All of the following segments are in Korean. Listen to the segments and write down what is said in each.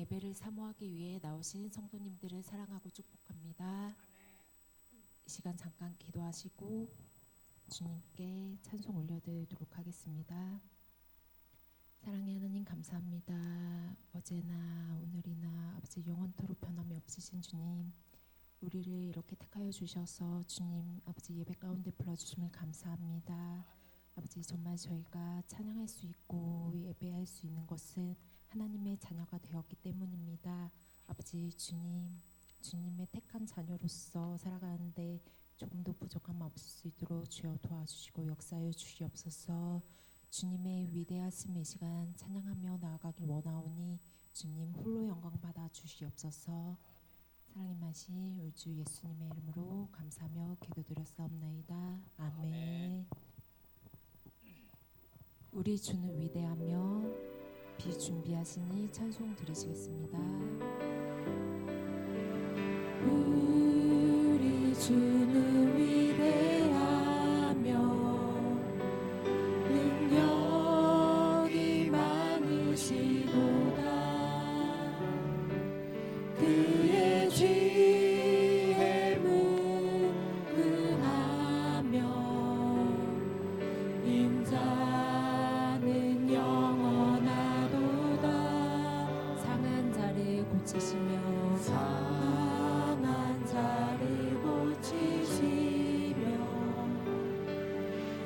예배를 사모하기 위해 나오신 성도님들을 사랑하고 축복합니다. 이 시간 잠깐 기도하시고 주님께 찬송 올려드리도록 하겠습니다. 사랑의 하나님 감사합니다. 어제나 오늘이나 아버지 영원토록 변함이 없으신 주님, 우리를 이렇게 택하여 주셔서 주님 아버지 예배 가운데 불러주심을 감사합니다. 아버지 정말 저희가 찬양할 수 있고 예배할 수 있는 것은 하나님의 자녀가 되었기 때문입니다. 아버지 주님의 택한 자녀로서 살아가는데 조금도 부족함 없을 수 있도록 주여 도와주시고 역사해 주시옵소서. 주님의 위대하심의 시간 찬양하며 나아가길 원하오니 주님 홀로 영광 받아 주시옵소서. 사랑의 마신 우리 주 예수님의 이름으로 감사하며 기도드렸사옵나이다. 아멘. 우리 주는 위대하며 비준비하시니 찬송 드리시겠습니다. 우리 주는 위대하며 능력이 많으시도다. 그의 지혜 무궁하며 인자는 영원하도다. 상한 자를 고치시며 상한 자를 고치시며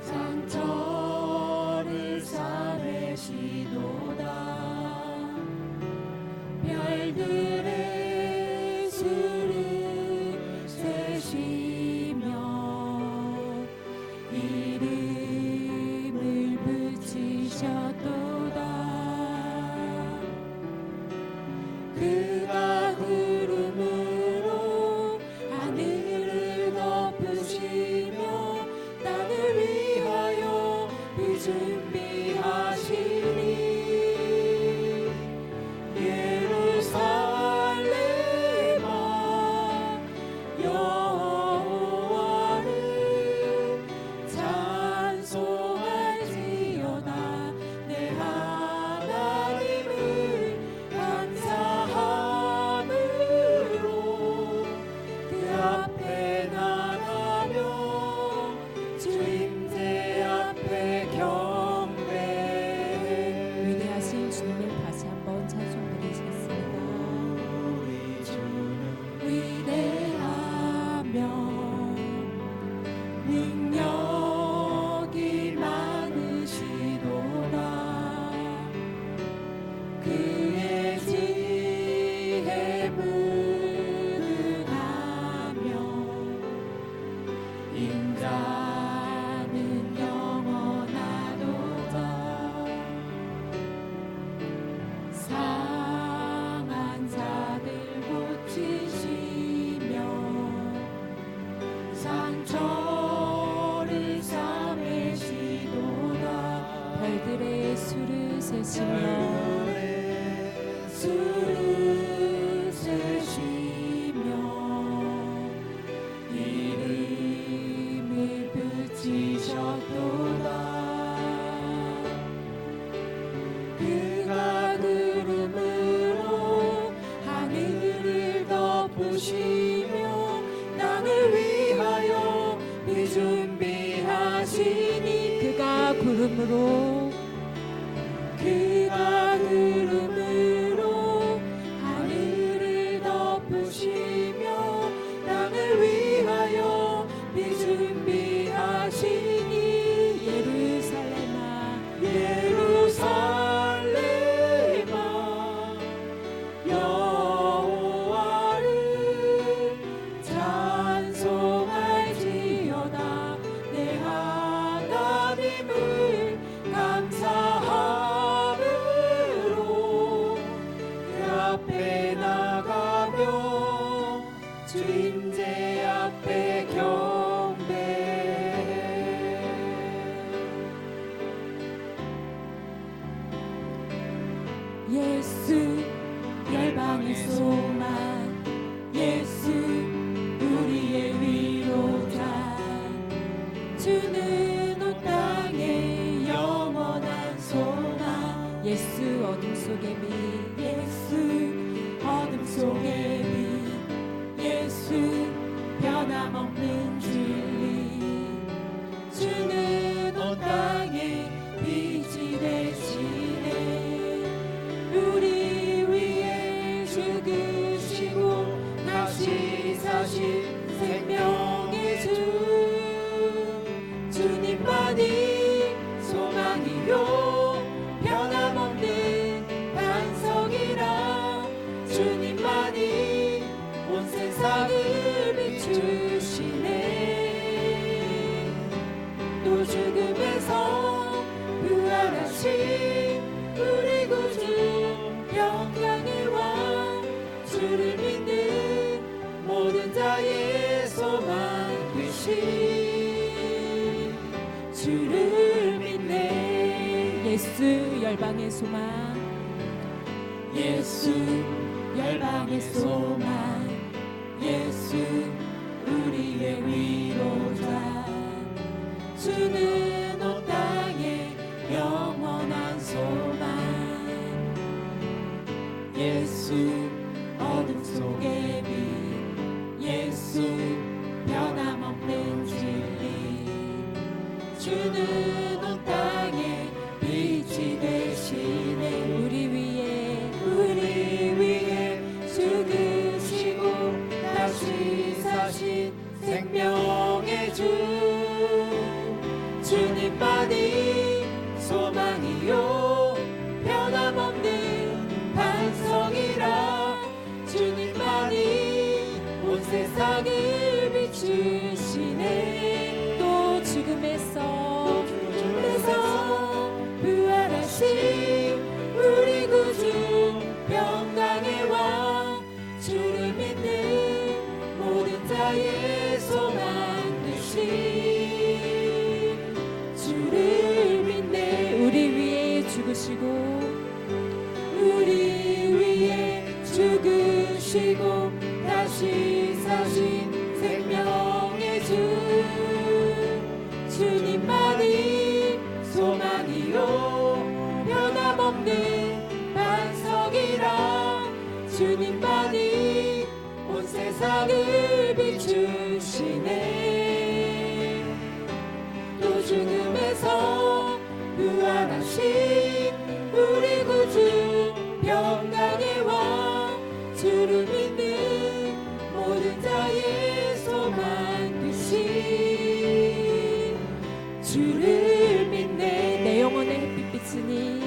상처를 싸매시도다. 별들의 수를 세시며 이름을 붙이셨도다. 그가 구름으로 하늘을 덮으시며 땅을 위하여 준비하시니 예루살렘아 여호와를 찬송할지어다. 내 하나님을 감사함으로 그 앞에 나가며 주임제 앞에 경배해. 위대하신 주님을 다시 한번 찬송 드리시겠습니다. 우리 주는 위대하며 능력이 많으시도다. 그의 지혜 무궁하며 인자는 영원하도다. 상한 자들 고치시며 상처를 싸매시도다. 별들의 수를 세시며 수를 세시며 이름을 붙이셨도다. 그가 구름으로 하늘을 덮으시며 땅을 위하여 준비하시니 그가 구름으로 하늘을 덮으시며 땅을 위하여 준비하시니 예루살렘아 여호와를 찬송할지어다. 내 하나님을 또 죽음에서 부활하신 우리 구주 영광의 왕 주를 믿는 모든 자의 소망 되신 주를 믿네. 예수 열방의 소망, 예수 열방의 소망, 예수 우리의 위로자, 주는 온 땅에 영원한 소망. 예수 어둠 속의 빛, 예수 변함없는 진리, 주는 온 땅에 빛이 되시네. 우리 위에 죽으시고 다시 사신 생명의 주, 주님만이 소망이요 변함없는 반석이라. 주님만이 온 세상을 비추시네. 또 죽음에서 부활하신 우리 구주 영광의 왕 주를 믿는 모든 자의 소망 되신 주를 믿네. 우리 위에 죽으시고 우리 위에 죽으시고 다시 사신 생명의 주, 주님만이 소망이요 변함없는 반석이라. 주님만이 온 세상을 비추시네. 또 죽음에서 부활하신 우리 구주 영광의 왕 주를 믿는 모든 자의 소망 되신 주를 믿네. 내 영혼의 햇빛 비추니,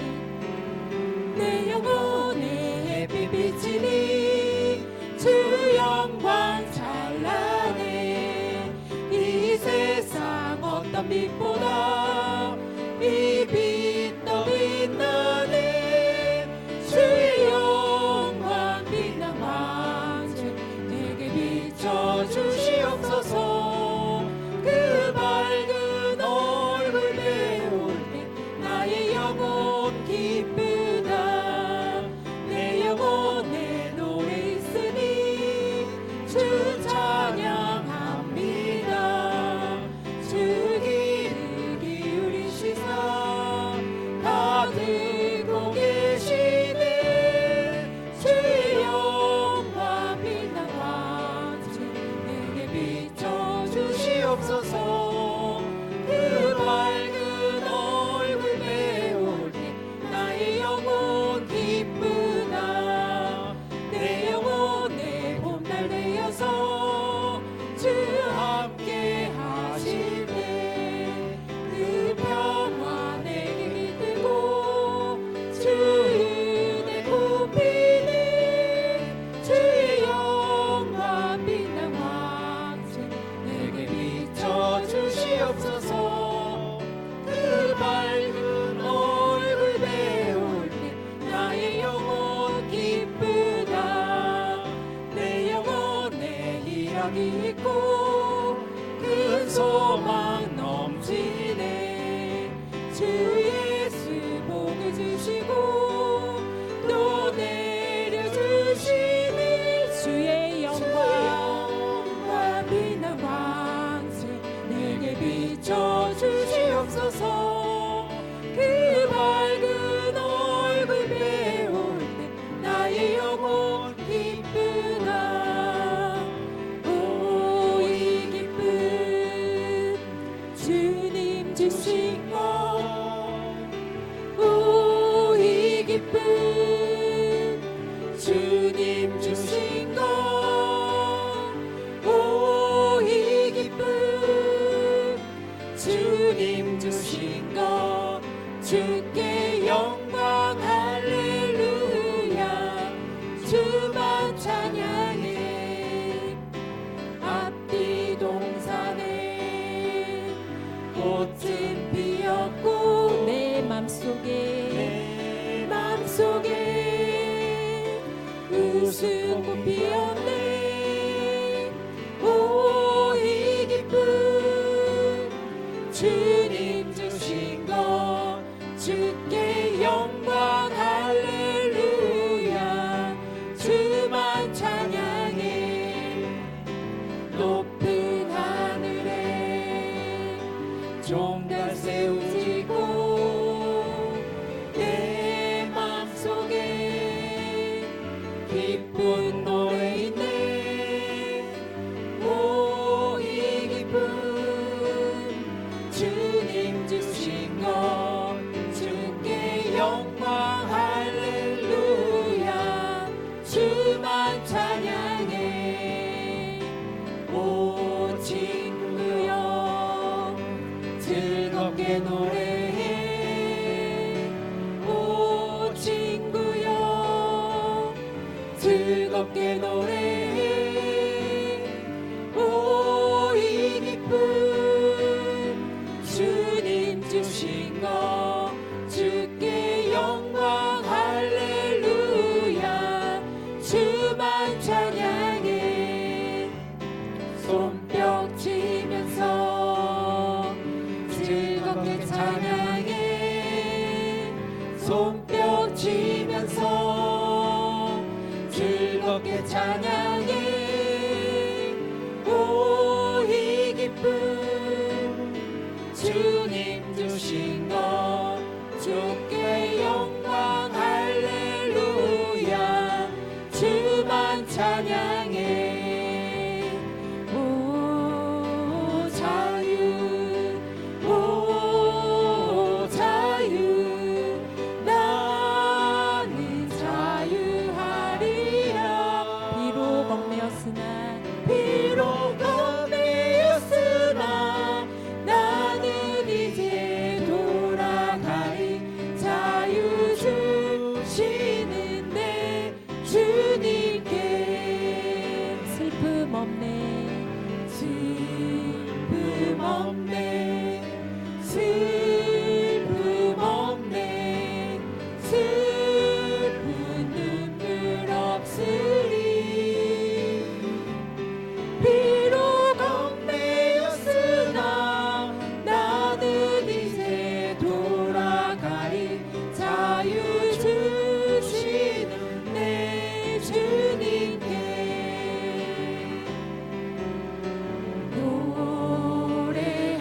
내 영혼의 햇빛 비치니 주 영광 찬란해. 이 세상 어떤 빛보다 이 빛 더 빛나네. 주의 영광 빛난 왕주 내게 비춰주시옵소서. 그 밝은 얼굴 배울 때 나의 영혼 기쁘다. 내 영혼에 노래 있으니 주 찬양합니다. 주 귀를 기울이시사 다 듣고 계시네. 주의 영광 빛난 왕주 내게 비춰주시옵소서. 그 밝은 얼굴 배울 때 나의 영혼 기쁘다. 내 영혼의 봄날 되어서 주 함께 하시네. 그 평화 내게 깃들고 주 은혜 굽히네. 주의 영광 빛난 왕주 내게 비춰주시옵소서. 그 밝은 얼굴 배울 때 나의 영혼 기쁘다. 내 영혼에 희락이 있고 큰 소망 넘치네. 주 예수 복을 주시고 또 내려주시네. 주의 영광 빛난 왕세 내게 비춰주시옵소서. 그 밝은 얼굴 배울 때 나의 영혼 기쁘다. 오 이 기쁨 주님 주신 것. 오 이 기쁨 주님 주신 것. 오 이 기쁨 주님 주신 것. 주께 영광 할렐루야. 주만 찬양해. 앞뒤 동산에 꽃을 내 맘속에 웃음꽃 피었네. 오, 이 기쁨 주님 주신 것 주께 영광 할렐루야. 주만 찬양해. 높은 하늘에 종달 세우시고 내 맘속에 기쁜 노래 있네. 오, 이 기쁨 주님 주신 것 주께 영광 할렐루야. 주만 찬양해. 오, 친구여 즐겁게 노래해. 오, 친구여 즐겁게 노래해. 오, 이 기쁨 주님 주신 것 주께 영광 할렐루야. 주만 찬양해. 손뼉 치면서 즐겁게 찬양해. 손뼉 치면서 즐겁게 찬양해. 오, 이 기쁨 주님 주신 것 주께 영광 할렐루야. 주만 찬양해. 오, 자유, 오, 자유, 나는 자유하리라. 비록 얽매였으나 비록 얽매였으나 나는 이제 돌아가리. 자유 주시는 내 주님께. 슬픔 없네. 슬픔 없네. 슬픔 없네. 슬픈 눈물 없으리. 비록 얽매였으나 나는 이제 돌아가리. 자유 주시는 내 주님께.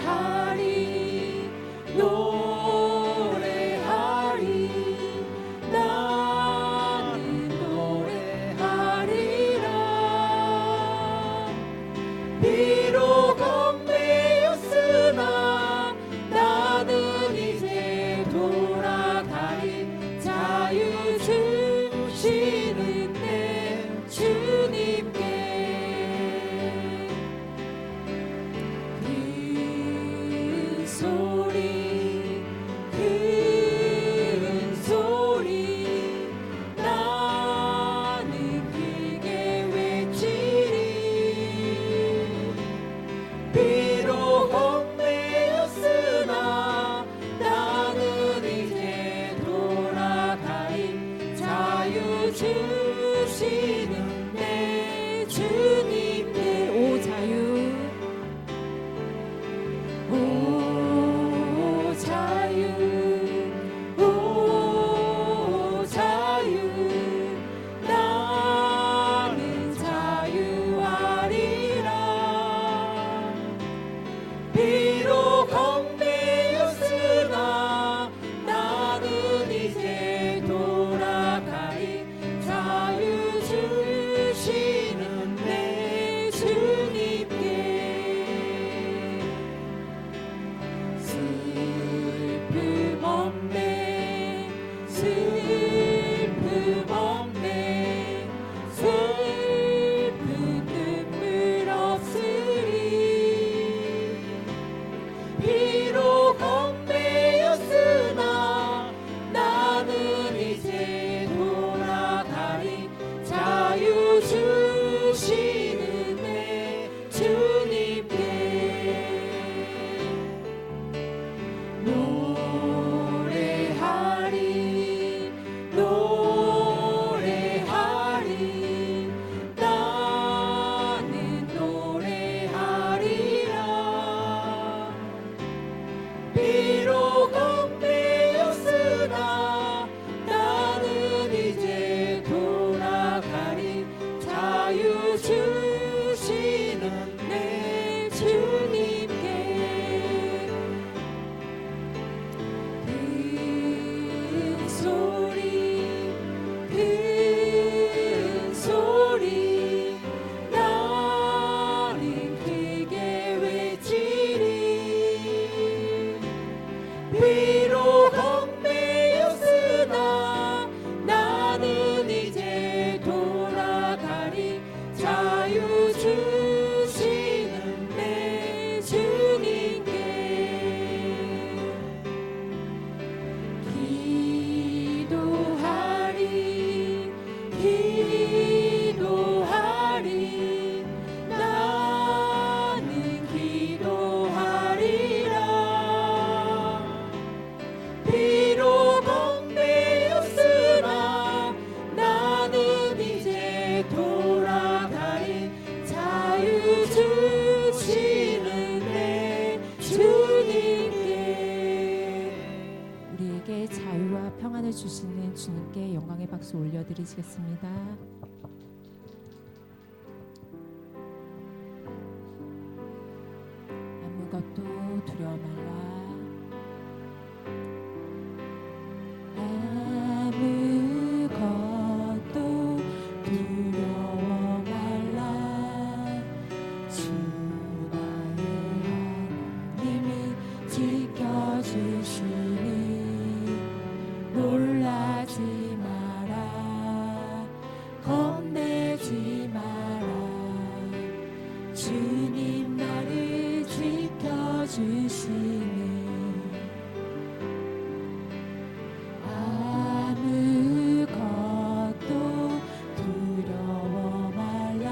노래하리 노래하리 나는 노래하리라. 비록 얽매였으나 나는 이제 돌아가리. 자유 주시는 내 주님께. 큰 소리 큰 소리 나는 크게 외치리. 비록 얽매였으나 나는 이제 돌아가리. 자유 주시는 내 주님께. 오, 자유, 오, 자유, 오, 자유, 나는 자유하리라. 비록 얽매였으나 나는 이제 돌아가리. 자유 주시는 내 주님께. 평안을 주시는 주님께 영광의 박수 올려드리시겠습니다. 아무것도 두려워 말라. 아무것도 두려워 말라. 주 나의 하나님이 지켜주시니 놀라지 마라. 겁내지 마라. 주님 나를 지켜주시니 아무것도 두려워 말라.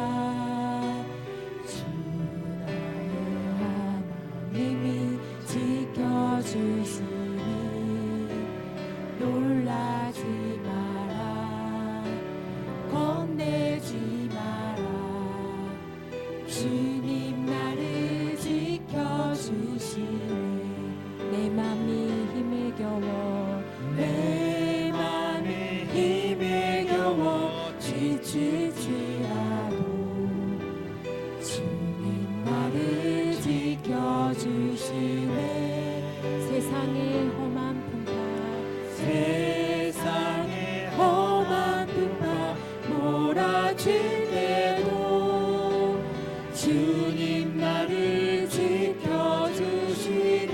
주 나의 하나님이 지켜주시니 놀라지 마라. 겁내지 마라. 주님 나를 지켜주시니 내 맘이 힘에 겨워 내 맘에 힘에 겨워 지칠지라도 주님 나를 지켜주시네. 세상의 험한 풍파 세상의 험한 풍파 몰아칠 때도 주님 나를 지켜주시네.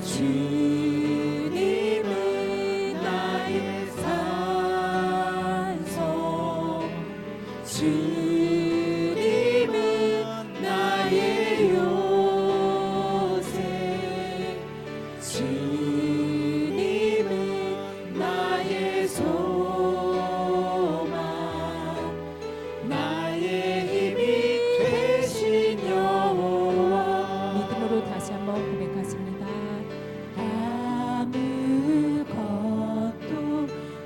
주님은 나의 산소, 주님은 나의 요새, 주님은 나의 소망, 나의 힘이 되신 여호와. 믿음으로 다시 한번 고백하십니다. 아무것도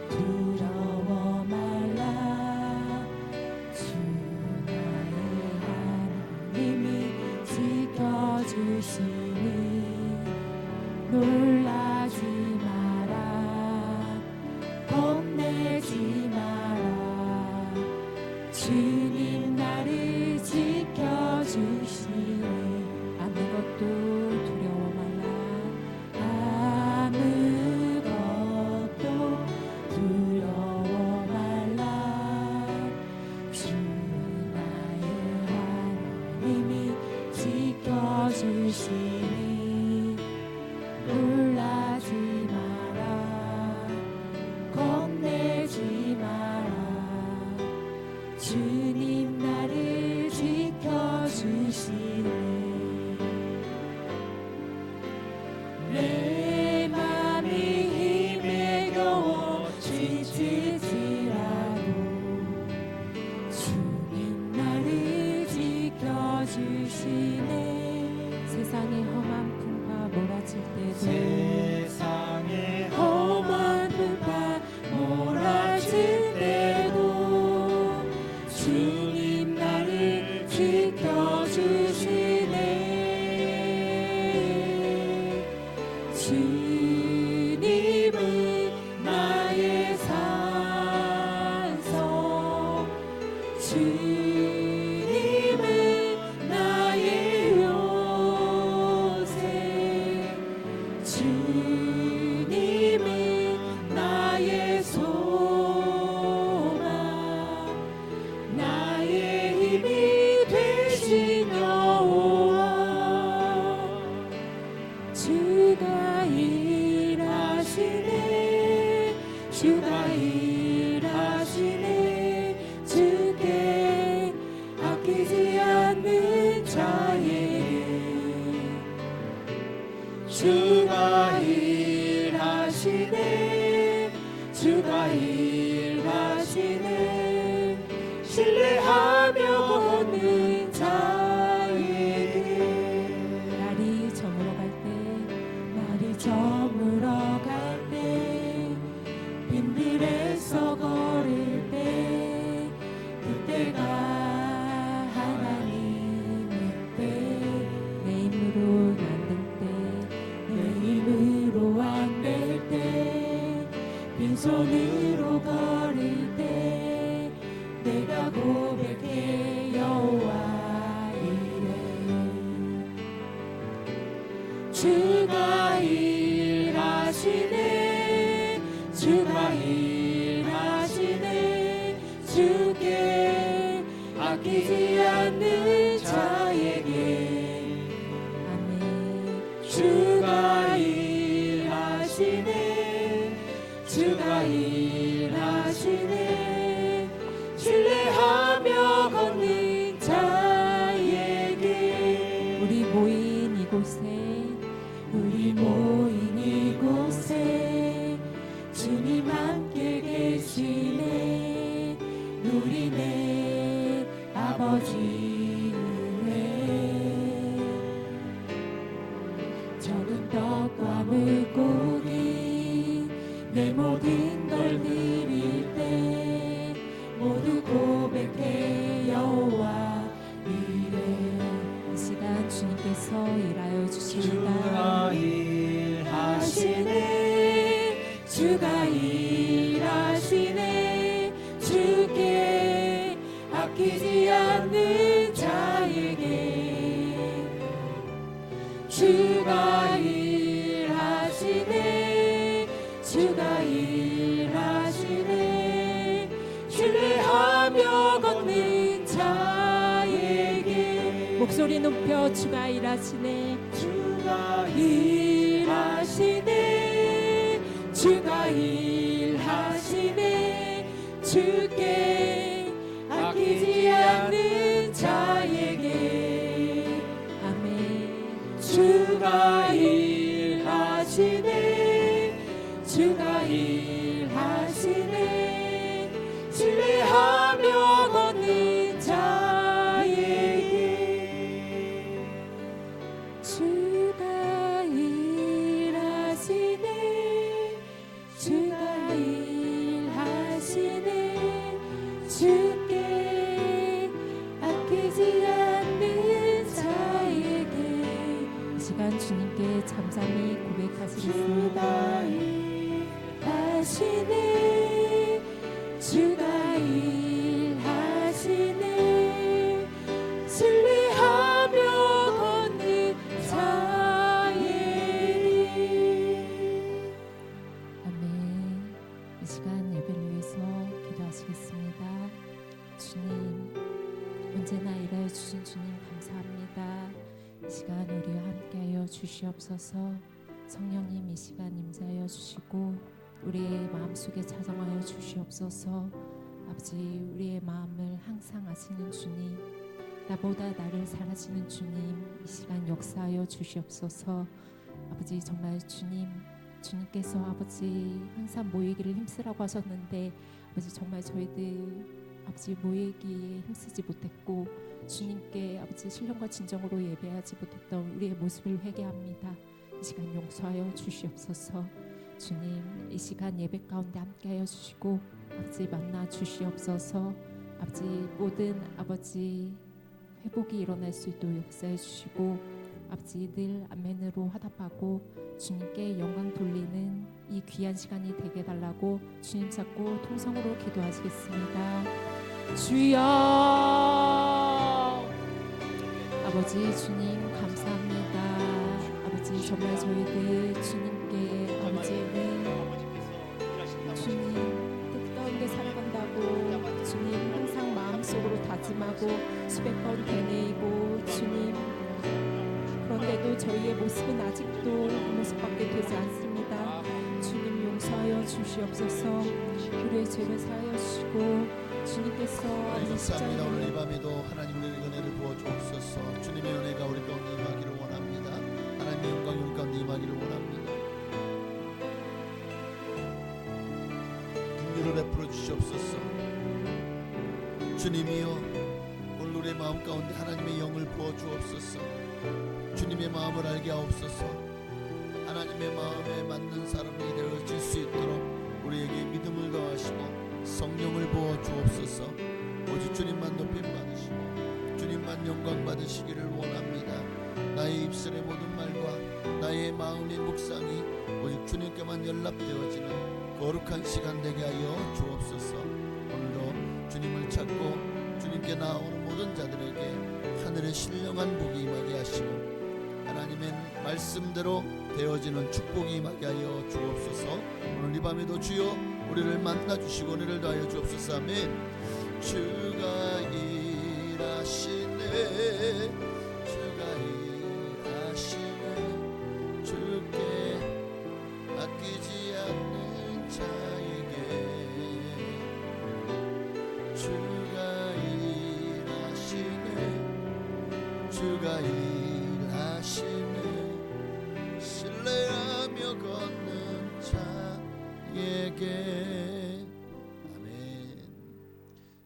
두려워 말라. 주 나의 하나님이 지켜주시니 놀라지 마라. 겁내지 마라. 주님 나를 지켜주시니 아무것도 두려워 말라. 아무것도 두려워 말라. 주 나의 하나님이 지켜주시니 놀라지 마라. 겁내지 마라. 주님 나를 지켜주시니 내 맘이 힘에 겨워 지칠지라도 주님 나를 지켜주시네. 세상의 험한 풍파 몰아칠 때도 세상의 험한 풍파 몰아칠 때도 주님 나를 지켜주시네. 주님은 나의 산소, 주님은 나의 요새, 주님은 나의 소망, 나의 힘이 되신 여호와. 주가 일하시네. 주가 일하시네. 주께 아끼지 않는 자에게 주가 일하시네. 주가 일하시네. 신뢰하며 걷는 자에게 날이 저물어 갈 때 날이 저물어 갈 때 빈들에서 걸을 때 그때가 하나님의 때 내 힘으로 만들 때 내 힘으로 주가 일하시네 주가 일하시네 주께 아끼지 않는 자에게 아멘. 주가 일하시네 주가 일하시네 신뢰하며 걷는 자에게 우리 모인 이곳에 주님 함께 계시네 누리네 아버지 은혜 적은 떡과 물고기 내 모든 걸 드릴 때 모두 고백해 여호와 이래 이 시간 주님께서 일하여 주십니다. 주가 일하시네 주가 일하시네 주께 아끼지 않는 자에게 주가 일하시네 주가 일하시네 신뢰하며 걷는 자에게 목소리 높여 주가 일하시네 주가 일하시네 주가 일하시네 주께 아끼지 않는 자에게 아멘. 주가 일하시네 주가 일하시네 신뢰하며 걷는 자에게 주가 일하시네 주가 일하시네 주께 아끼지 않는 자에게 이 시간 주님께 잠잠히 고백하시겠습니다. 일하시네 주가 일하시네 신뢰하며 걷는 자에게 아멘. 이 시간 예배를 위해서 기도하시겠습니다. 주님, 언제나 일하여 주신 주님 감사합니다. 이 시간 우리와 함께하여 주시옵소서. 성령님 이 시간 임재하여 주시고 우리의 마음속에 자정하여 주시옵소서. 아버지, 우리의 마음을 항상 아시는 주님, 나보다 나를 잘 아시는 주님, 이 시간 역사하여 주시옵소서. 아버지, 정말 주님께서 아버지 항상 모이기를 힘쓰라고 하셨는데 아버지 정말 저희들 아버지 모이기에 힘쓰지 못했고 주님께 아버지 신령과 진정으로 예배하지 못했던 우리의 모습을 회개합니다. 이 시간 용서하여 주시옵소서. 주님, 이 시간 예배 가운데 함께하여 주시고 아버지 만나 주시옵소서. 아버지 모든 아버지 회복이 일어날 수 있도록 역사해 주시고 아버지 늘 아멘으로 화답하고 주님께 영광 돌리는 이 귀한 시간이 되게 달라고 주님 찾고 통성으로 기도하시겠습니다. 주여 아버지 주님 감사합니다. 아버지 정말 저희들 주님께 아버지는 주님 뜻 가운데 살아간다고 주님 항상 마음속으로 다짐하고 수백 번 되뇌이고 주님 그런데도 저희의 모습은 아직도 그 모습밖에 되지 않습니다. 주님 용서하여 주시옵소서. 우리의 죄를 사하여 주시고 주님께서 감사합니다. 오늘 이 밤에도 하나님 우리에게 은혜를 부어주옵소서. 주님의 은혜가 우리 가운데 임하기를 원합니다. 하나님의 영광이 우리 가운데 임하기를 원합니다. 긍휼을 베풀어 주시옵소서. 주님이여 오늘 우리의 마음 가운데 하나님의 영을 부어주옵소서. 주님의 마음을 알게 하옵소서. 하나님의 마음에 맞는 사람이 되어질 수 있도록 우리에게 믿음을 더하시고 성령을 부어 주옵소서. 오직 주님만 높임 받으시고 주님만 영광 받으시기를 원합니다. 나의 입술의 모든 말과 나의 마음의 묵상이 오직 주님께만 연락되어지는 거룩한 시간 되게 하여 주옵소서. 오늘도 주님을 찾고 주님께 나오는 모든 자들에게 하늘의 신령한 복이 임하게 하시고 하나님의 말씀대로 되어지는 축복이 임하게 하여 주옵소서. 오늘 이 밤에도 주여 우리를 만나주시고 은혜를 더하여 주옵소서. 아멘. 주가 일하시네, 주가 일하시네, 주께 아끼지 않는 자에게 주가 일하시네, 주가 일하시네, 신뢰하며 걷는 자에게. 아멘.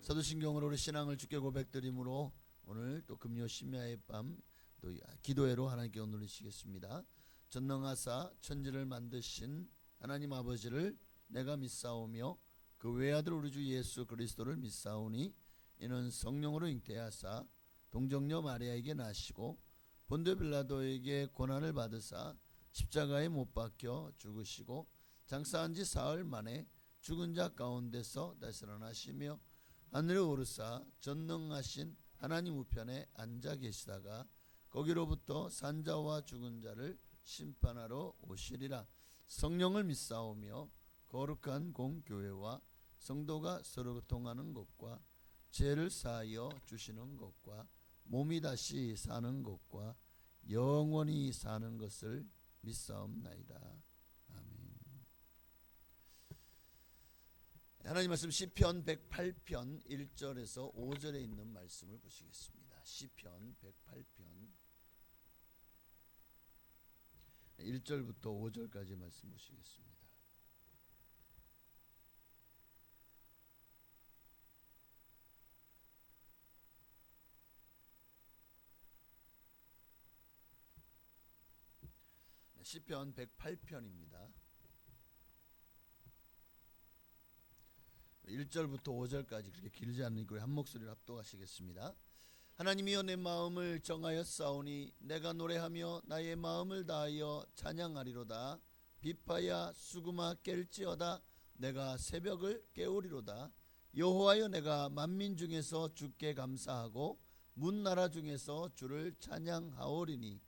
사도신경으로 우리 신앙을 주께 고백드림으로 오늘 또 금요 심야의 밤 또 기도회로 하나님께 올리시겠습니다. 전능하사 천지를 만드신 하나님 아버지를 내가 믿사오며 그 외아들 우리 주 예수 그리스도를 믿사오니 이는 성령으로 잉태하사 동정녀 마리아에게 나시고 본디오 빌라도에게 고난을 받으사 십자가에 못 박혀 죽으시고 장사한 지 사흘 만에 죽은 자 가운데서 다시 살아나시며 하늘에 오르사 전능하신 하나님 우편에 앉아 계시다가 거기로부터 산자와 죽은 자를 심판하러 오시리라. 성령을 믿사오며 거룩한 공교회와 성도가 서로 통하는 것과 죄를 사하여 주시는 것과 몸이 다시 사는 것과 영원히 사는 것을 믿사옵나이다. 아멘. 하나님 말씀 시편 108편 1절에서 5절에 있는 말씀을 보시겠습니다. 시편 108편 1절부터 5절까지 말씀 보시겠습니다. 시편 108편입니다. 1절부터 5절까지 그렇게 길지 않으니까 한 목소리로 합독하시겠습니다. 하나님이여 내 마음을 정하여 싸우니 내가 노래하며 나의 마음을 다하여 찬양하리로다. 비파야 수구마 깰지어다. 내가 새벽을 깨우리로다. 여호와여 내가 만민 중에서 주께 감사하고 문나라 중에서 주를 찬양하오리니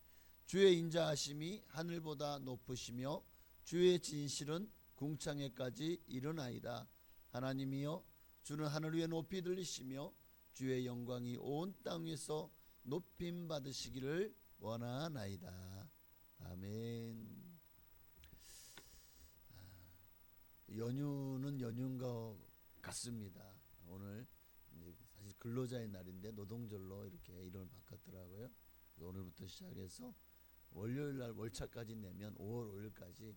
주의 인자하심이 하늘보다 높으시며 주의 진실은 궁창에까지 이르나이다. 하나님이여 주는 하늘 위에 높이 들리시며 주의 영광이 온 땅 위에서 높임 받으시기를 원하나이다. 아멘. 연휴는 연휴인 것 같습니다. 오늘 사실 근로자의 날인데 노동절로 이렇게 이름을 바꿨더라고요. 오늘부터 시작해서 월요일 날 월차까지 내면 5월 5일까지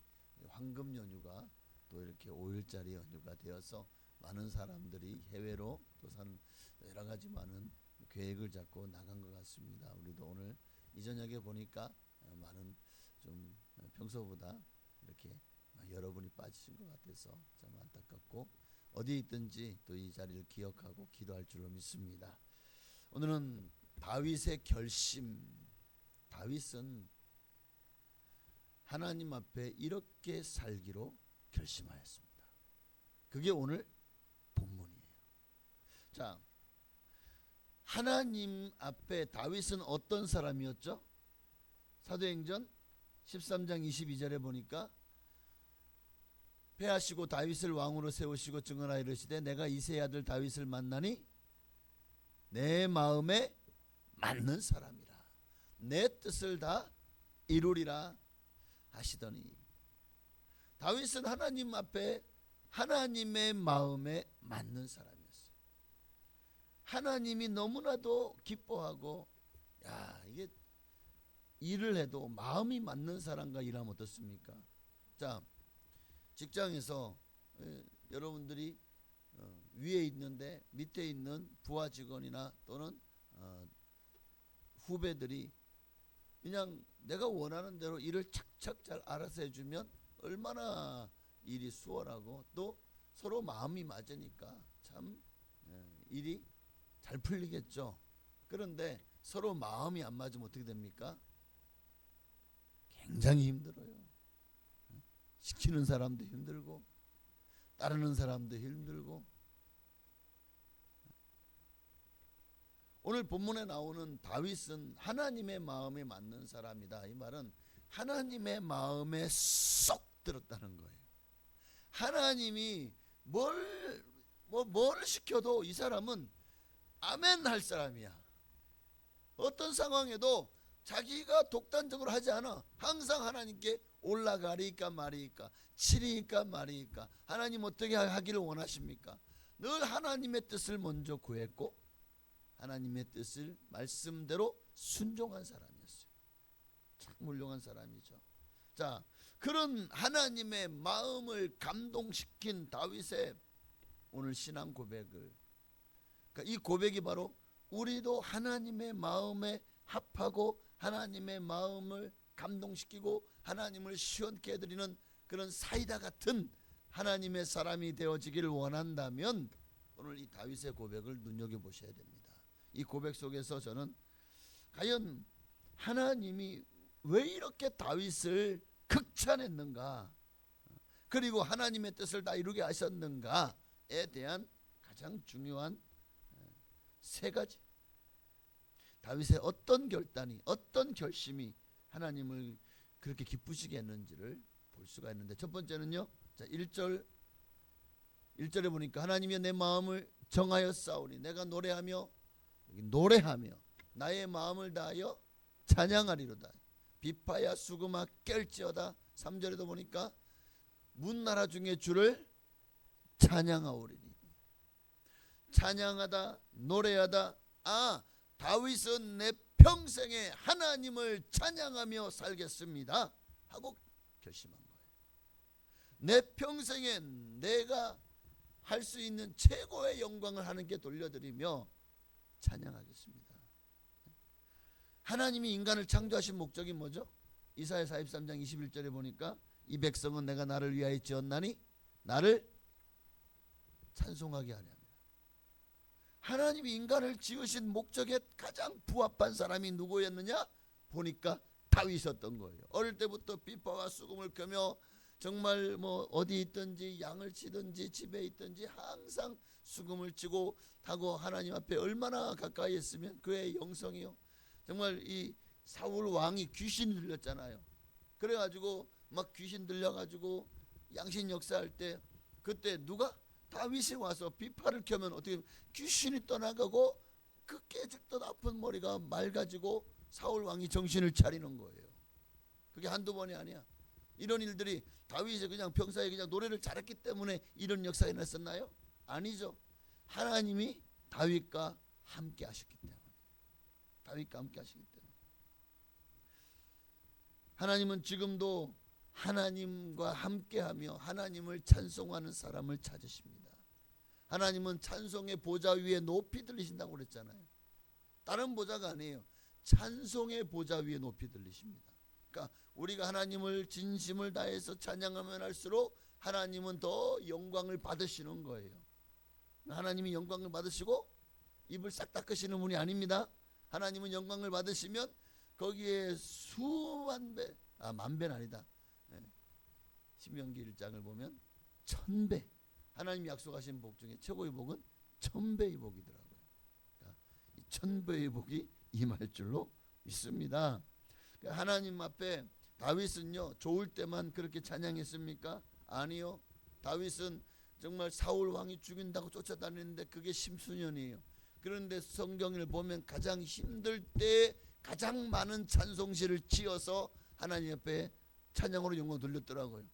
황금 연휴가 또 이렇게 5일짜리 연휴가 되어서 많은 사람들이 해외로 또 사는 여러 가지 많은 계획을 잡고 나간 것 같습니다. 우리도 오늘 이 저녁에 보니까 많은 좀 평소보다 이렇게 여러분이 빠지신 것 같아서 참 안타깝고 어디에 있든지 또 이 자리를 기억하고 기도할 줄로 믿습니다. 오늘은 다윗의 결심. 다윗은 하나님 앞에 이렇게 살기로 결심하였습니다. 그게 오늘 본문이에요. 자, 하나님 앞에 다윗은 어떤 사람이었죠? 사도행전 13장 22절에 보니까 패하시고 다윗을 왕으로 세우시고 증언하여 이르시되 내가 이새의 아들 다윗을 만나니 내 마음에 맞는 사람이라 내 뜻을 다 이루리라 하시더니 다윗은 하나님 앞에 하나님의 마음에 맞는 사람이었어요. 하나님이 너무나도 기뻐하고 야 이게 일을 해도 마음이 맞는 사람과 일하면 어떻습니까? 자, 직장에서 여러분들이 위에 있는데 밑에 있는 부하 직원이나 또는 후배들이 그냥 내가 원하는 대로 일을 착착 잘 알아서 해주면 얼마나 일이 수월하고 또 서로 마음이 맞으니까 참 일이 잘 풀리겠죠. 그런데 서로 마음이 안 맞으면 어떻게 됩니까? 굉장히 힘들어요. 시키는 사람도 힘들고 따르는 사람도 힘들고 오늘 본문에 나오는 다윗은 하나님의 마음에 맞는 사람이다. 이 말은 하나님의 마음에 쏙 들었다는 거예요. 하나님이 뭘 시켜도 이 사람은 아멘 할 사람이야. 어떤 상황에도 자기가 독단적으로 하지 않아. 항상 하나님께 올라가리까 말이까, 치리까 말이까, 하나님 어떻게 하기를 원하십니까? 늘 하나님의 뜻을 먼저 구했고 하나님의 뜻을 말씀대로 순종한 사람이었어요. 참 훌륭한 사람이죠. 자, 그런 하나님의 마음을 감동시킨 다윗의 오늘 신앙 고백을, 그러니까 이 고백이 바로 우리도 하나님의 마음에 합하고 하나님의 마음을 감동시키고 하나님을 시원케 해드리는 그런 사이다 같은 하나님의 사람이 되어지기를 원한다면 오늘 이 다윗의 고백을 눈여겨보셔야 됩니다. 이 고백 속에서 저는 과연 하나님이 왜 이렇게 다윗을 극찬했는가, 그리고 하나님의 뜻을 다 이루게 하셨는가에 대한 가장 중요한 세 가지, 다윗의 어떤 결단이, 어떤 결심이 하나님을 그렇게 기쁘시게 했는지를 볼 수가 있는데, 첫 번째는요, 자 1절에 보니까 하나님이 내 마음을 정하였사오니 내가 노래하며 나의 마음을 다하여 찬양하리로다. 비파야 수금아 깰지어다. 3절에도 보니까 문나라 중에 주를 찬양하오리니. 찬양하다, 노래하다. 다윗은 내 평생에 하나님을 찬양하며 살겠습니다 하고 결심한 거예요. 내 평생에 내가 할 수 있는 최고의 영광을 하나님께 돌려드리며 찬양하겠습니다. 하나님이 인간을 창조하신 목적이 뭐죠? 이사야 43장 21절에 보니까 이 백성은 내가 나를 위하여 지었나니 나를 찬송하게 하려 합니다. 하나님이 인간을 지으신 목적에 가장 부합한 사람이 누구였느냐? 보니까 다윗이었던 거예요. 어릴 때부터 비파와 수금을 켜며 정말 어디 있든지 양을 치든지 집에 있든지 항상 수금을 치고 타고 하나님 앞에 얼마나 가까이 있으면 그의 영성이요, 정말 이 사울 왕이 귀신 들렸잖아요. 그래가지고 막 귀신 들려가지고 양신 역사할 때 그때 누가? 다윗이 와서 비파를 켜면 어떻게 귀신이 떠나가고 그 깨질듯 아픈 머리가 맑아지고 사울 왕이 정신을 차리는 거예요. 그게 한두 번이 아니야. 이런 일들이 다윗이 그냥 평소에 그냥 노래를 잘했기 때문에 이런 역사가 일어났었나요? 아니죠. 하나님이 다윗과 함께 하셨기 때문에. 다윗과 함께 하시기 때문에. 하나님은 지금도 하나님과 함께하며 하나님을 찬송하는 사람을 찾으십니다. 하나님은 찬송의 보좌 위에 높이 들리신다고 그랬잖아요. 다른 보좌가 아니에요. 찬송의 보좌 위에 높이 들리십니다. 그러니까 우리가 하나님을 진심을 다해서 찬양하면 할수록 하나님은 더 영광을 받으시는 거예요. 하나님이 영광을 받으시고 입을 싹 닦으시는 분이 아닙니다. 하나님은 영광을 받으시면 거기에 수만 배, 만배는 아니다. 신명기 1장을 보면 1000배, 하나님이 약속하신 복 중에 최고의 복은 1000배의 복이더라고요. 그러니까 이 1000배의 복이 임할 줄로 믿습니다. 그러니까 하나님 앞에 다윗은요, 좋을 때만 그렇게 찬양했습니까? 아니요. 다윗은 정말 사울 왕이 죽인다고 쫓아다니는데 그게 십수년이에요. 그런데 성경을 보면 가장 힘들 때 가장 많은 찬송시를 지어서 하나님 앞에 찬양으로 영광 돌렸더라고요.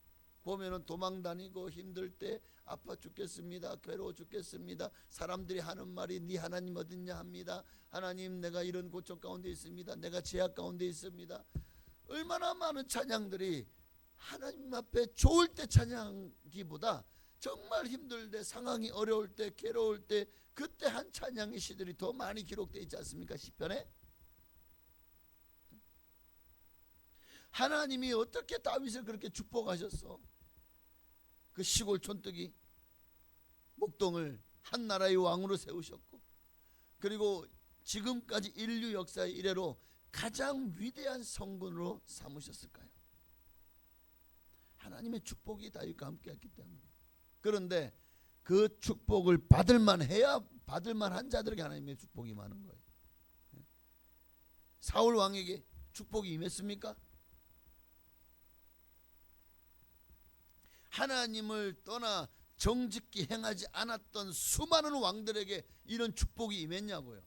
보면은 도망 다니고 힘들 때 아파 죽겠습니다, 괴로워 죽겠습니다, 사람들이 하는 말이 네 하나님 어딨냐 합니다. 하나님 내가 이런 고통 가운데 있습니다, 내가 제약 가운데 있습니다. 얼마나 많은 찬양들이 하나님 앞에 좋을 때 찬양기보다 정말 힘들 때, 상황이 어려울 때, 괴로울 때, 그때 한 찬양의 시들이 더 많이 기록되어 있지 않습니까? 시편에. 하나님이 어떻게 다윗을 그렇게 축복하셨어? 그 시골 촌뜨기 목동을 한 나라의 왕으로 세우셨고, 그리고 지금까지 인류 역사의 이래로 가장 위대한 성군으로 삼으셨을까요? 하나님의 축복이 다윗과 함께했기 때문에. 그런데 그 축복을 받을만 해야 받을만한 자들에게 하나님의 축복이 많은 거예요. 사울 왕에게 축복이 임했습니까? 하나님을 떠나 정직히 행하지 않았던 수많은 왕들에게 이런 축복이 임했냐고요.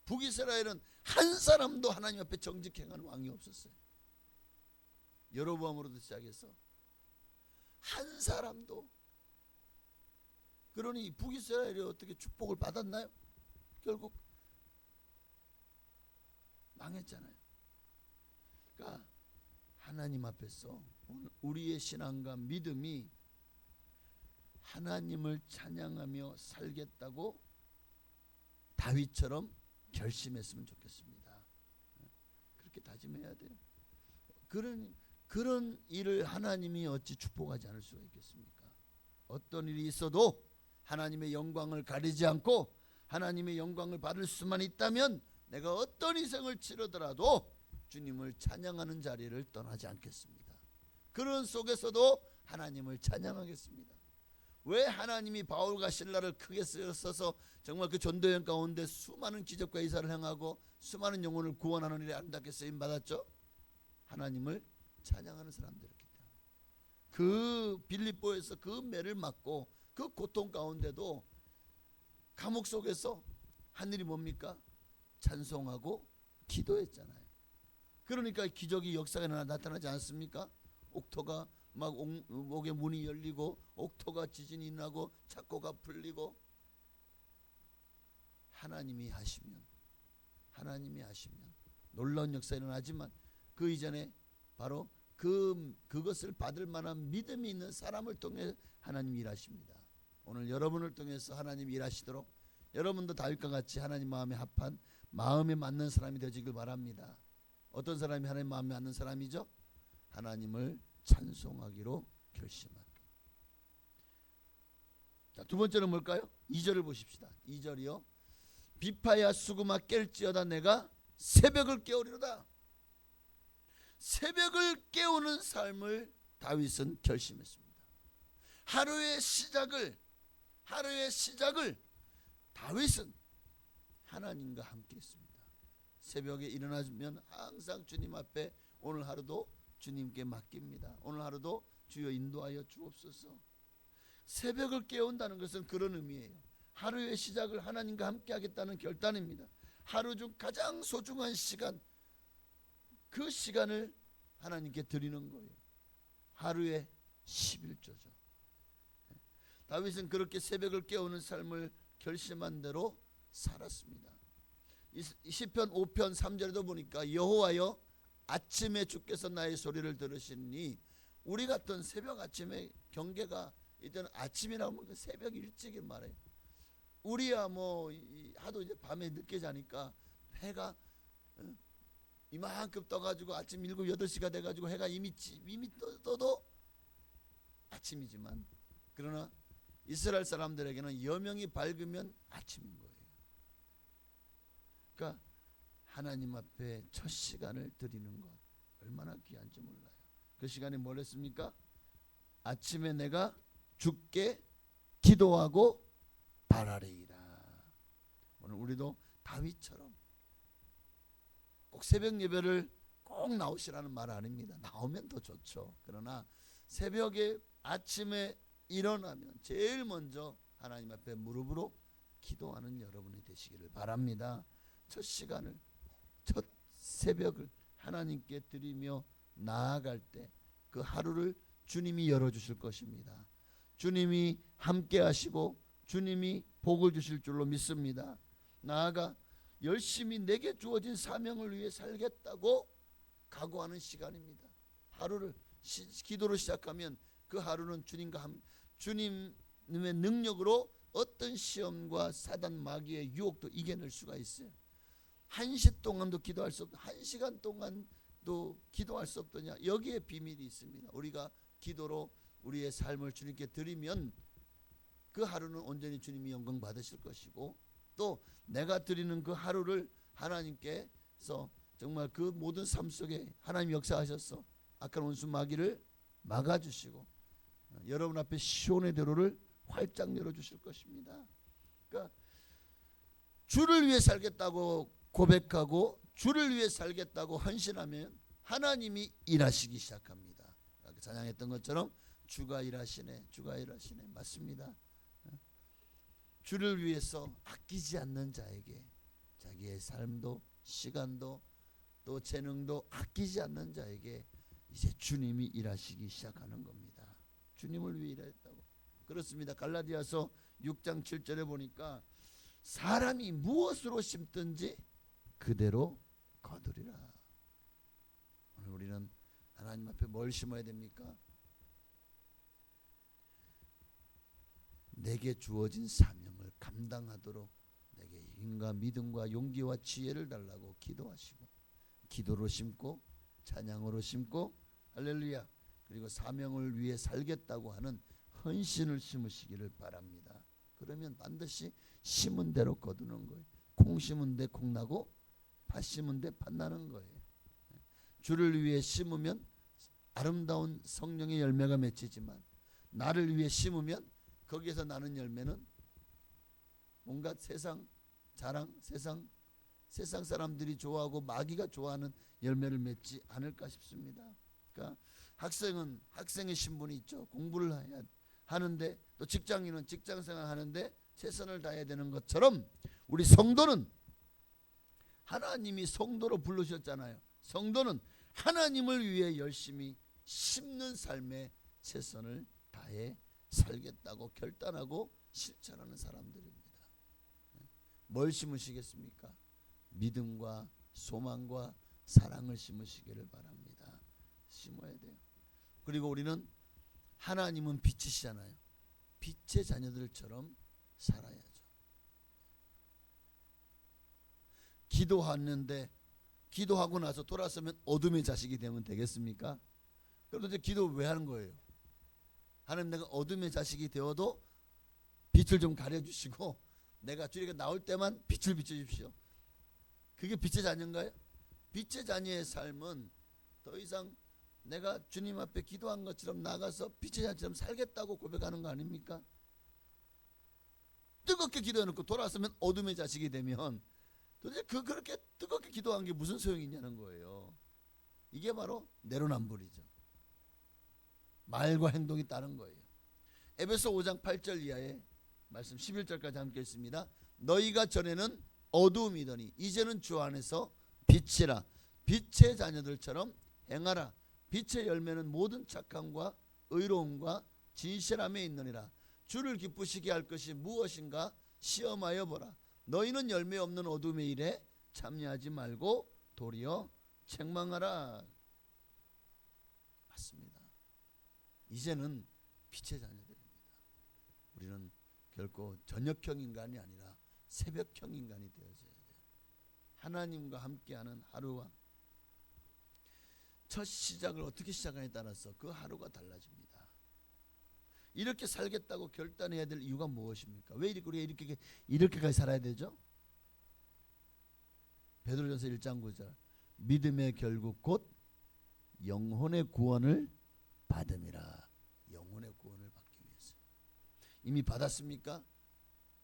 북이스라엘은 한 사람도 하나님 앞에 정직히 행하는 왕이 없었어요. 여로보암으로부터 시작해서 한 사람도. 그러니 북이스라엘이 어떻게 축복을 받았나요? 결국 망했잖아요. 그러니까 하나님 앞에서 우리의 신앙과 믿음이 하나님을 찬양하며 살겠다고 다윗처럼 결심했으면 좋겠습니다. 그렇게 다짐해야 돼요. 그런 일을 하나님이 어찌 축복하지 않을 수가 있겠습니까? 어떤 일이 있어도 하나님의 영광을 가리지 않고 하나님의 영광을 받을 수만 있다면 내가 어떤 희생을 치르더라도 주님을 찬양하는 자리를 떠나지 않겠습니다. 그런 속에서도 하나님을 찬양하겠습니다. 왜 하나님이 바울과 실라를 크게 써서 정말 그 전도여행 가운데 수많은 기적과 이사를 행하고 수많은 영혼을 구원하는 일에 아름답게 쓰임 받았죠? 하나님을 찬양하는 사람들이었기 때문에. 그 빌립보에서 그 매를 맞고 그 고통 가운데도 감옥 속에서 한 일이 뭡니까? 찬송하고 기도했잖아요. 그러니까 기적이 역사가 나타나지 않습니까? 옥토가 막 목의 문이 열리고 옥토가 지진이 나고 착고가 풀리고. 하나님이 하시면 놀라운 역사가 일어나지만 그 이전에 바로 그것을 받을 만한 믿음이 있는 사람을 통해 하나님이 일하십니다. 오늘 여러분을 통해서 하나님이 일하시도록 여러분도 다윗과 같이 하나님 마음에 합한 마음에 맞는 사람이 되시길 바랍니다. 어떤 사람이 하나님 마음에 맞는 사람이죠? 하나님을 찬송하기로 결심한. 자, 두 번째는 뭘까요? 2절을 보십시다. 2절이요. 비파야 수구마 깰지어다 내가 새벽을 깨우리로다. 새벽을 깨우는 삶을 다윗은 결심했습니다. 하루의 시작을 다윗은 하나님과 함께 했습니다. 새벽에 일어나면 항상 주님 앞에 오늘 하루도 주님께 맡깁니다. 오늘 하루도 주여 인도하여 주옵소서. 새벽을 깨운다는 것은 그런 의미예요. 하루의 시작을 하나님과 함께 하겠다는 결단입니다. 하루 중 가장 소중한 시간, 그 시간을 하나님께 드리는 거예요. 하루의 11조죠. 다윗은 그렇게 새벽을 깨우는 삶을 결심한 대로 살았습니다. 시편 5편 3절에도 보니까 여호와여 아침에 주께서 나의 소리를 들으시니, 우리 같은 새벽 아침에 경계가 이때는 아침이라고 하면 새벽 일찍을 말해요. 우리야 뭐 하도 이제 밤에 늦게 자니까 해가 이만큼 떠가지고 아침 7, 8시가 돼가지고 해가 이미 떠도 아침이지만, 그러나 이스라엘 사람들에게는 여명이 밝으면 아침인 거예요. 그러니까 하나님 앞에 첫 시간을 드리는 것 얼마나 귀한지 몰라요. 그 시간에 뭘 했습니까? 아침에 내가 주께 기도하고 바라리이다. 오늘 우리도 다윗처럼 꼭 새벽 예배를 꼭 나오시라는 말 아닙니다. 나오면 더 좋죠. 그러나 새벽에 아침에 일어나면 제일 먼저 하나님 앞에 무릎으로 기도하는 여러분이 되시기를 바랍니다. 첫 시간을, 첫 새벽을 하나님께 드리며 나아갈 때 그 하루를 주님이 열어주실 것입니다. 주님이 함께 하시고 주님이 복을 주실 줄로 믿습니다. 나아가 열심히 내게 주어진 사명을 위해 살겠다고 각오하는 시간입니다. 하루를 기도로 시작하면 그 하루는 주님의 능력으로 어떤 시험과 사단 마귀의 유혹도 이겨낼 수가 있어요. 1시 동안도 기도할 수 없다. 1시간 동안도 기도할 수 없더냐. 여기에 비밀이 있습니다. 우리가 기도로 우리의 삶을 주님께 드리면 그 하루는 온전히 주님이 영광 받으실 것이고, 또 내가 드리는 그 하루를 하나님께서 정말 그 모든 삶 속에 하나님 역사하셔서 악한 원수 마귀를 막아주시고 여러분 앞에 시온의 대로를 활짝 열어주실 것입니다. 그러니까 주를 위해 살겠다고 고백하고 주를 위해 살겠다고 헌신하면 하나님이 일하시기 시작합니다. 아까 찬양했던 것처럼 주가 일하시네, 주가 일하시네. 맞습니다. 주를 위해서 아끼지 않는 자에게 자기의 삶도 시간도 또 재능도 아끼지 않는 자에게 이제 주님이 일하시기 시작하는 겁니다. 주님을 위해 일했다고. 그렇습니다. 갈라디아서 6장 7절에 보니까 사람이 무엇으로 심든지 그대로 거두리라. 오늘 우리는 하나님 앞에 뭘 심어야 됩니까? 내게 주어진 사명을 감당하도록 내게 힘과 믿음과 용기와 지혜를 달라고 기도하시고, 기도로 심고 찬양으로 심고 할렐루야, 그리고 사명을 위해 살겠다고 하는 헌신을 심으시기를 바랍니다. 그러면 반드시 심은 대로 거두는 거예요. 콩 심은 데 콩 나고 팥 심은 데 팥 나는 거예요. 주를 위해 심으면 아름다운 성령의 열매가 맺히지만 나를 위해 심으면 거기에서 나는 열매는 온갖 세상 자랑, 세상 사람들이 좋아하고 마귀가 좋아하는 열매를 맺지 않을까 싶습니다. 그러니까 학생은 학생의 신분이 있죠. 공부를 해야 하는데, 또 직장인은 직장생활 하는데 최선을 다해야 되는 것처럼 우리 성도는 하나님이 성도로 부르셨잖아요. 성도는 하나님을 위해 열심히 심는 삶에 최선을 다해 살겠다고 결단하고 실천하는 사람들입니다. 뭘 심으시겠습니까? 믿음과 소망과 사랑을 심으시기를 바랍니다. 심어야 돼요. 그리고 우리는 하나님은 빛이시잖아요. 빛의 자녀들처럼 살아야죠. 기도하는데 기도하고 나서 돌아서면 어둠의 자식이 되면 되겠습니까? 그럼 이제 기도 왜 하는 거예요? 하나님, 내가 어둠의 자식이 되어도 빛을 좀 가려주시고 내가 주님께 나올 때만 빛을 비춰주십시오. 그게 빛의 자녀인가요? 빛의 자녀의 삶은 더 이상 내가 주님 앞에 기도한 것처럼 나가서 빛의 자녀처럼 살겠다고 고백하는 거 아닙니까? 뜨겁게 기도해놓고 돌아서면 어둠의 자식이 되면 도대체 그렇게 뜨겁게 기도한 게 무슨 소용이 있냐는 거예요. 이게 바로 내로남불이죠. 말과 행동이 따른 거예요. 에베소 5장 8절 이하의 말씀 11절까지 함께 읽습니다. 너희가 전에는 어두움이더니 이제는 주 안에서 빛이라. 빛의 자녀들처럼 행하라. 빛의 열매는 모든 착함과 의로움과 진실함에 있느니라. 주를 기쁘시게 할 것이 무엇인가 시험하여 보라. 너희는 열매 없는 어둠의 일에 참여하지 말고 도리어 책망하라. 맞습니다. 이제는 빛의 자녀들입니다. 우리는 결코 저녁형 인간이 아니라 새벽형 인간이 되어져야 돼요. 하나님과 함께하는 하루와 첫 시작을 어떻게 시작하냐에 따라서 그 하루가 달라집니다. 이렇게 살겠다고 결단해야 될 이유가 무엇입니까? 왜 우리가 이렇게까지 살아야 되죠? 베드로전서 1장 9절 믿음의 결국 곧 영혼의 구원을 받음이라. 영혼의 구원을 받기 위해서. 이미 받았습니까?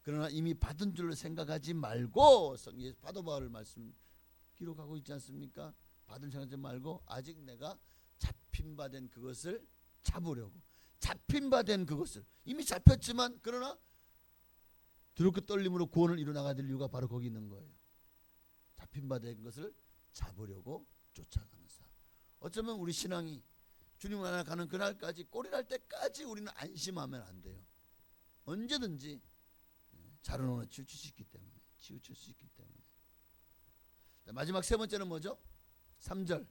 그러나 이미 받은 줄로 생각하지 말고 성경에서 사도 바울 말씀 기록하고 있지 않습니까? 받은 생각하지 말고 아직 내가 잡힌 바 된 그것을 잡으려고. 잡힌 바 된 그것을 이미 잡혔지만 그러나 두렵고 떨림으로 구원을 이루어나가야 될 이유가 바로 거기 있는 거예요. 잡힌 바 된 것을 잡으려고 쫓아가는 삶. 어쩌면 우리 신앙이 주님을 알아가는 그날까지 꼴이 날 때까지 우리는 안심하면 안 돼요. 언제든지 자른 오늘 치우칠 수 있기 때문에. 자, 마지막 세 번째는 뭐죠? 3절이요.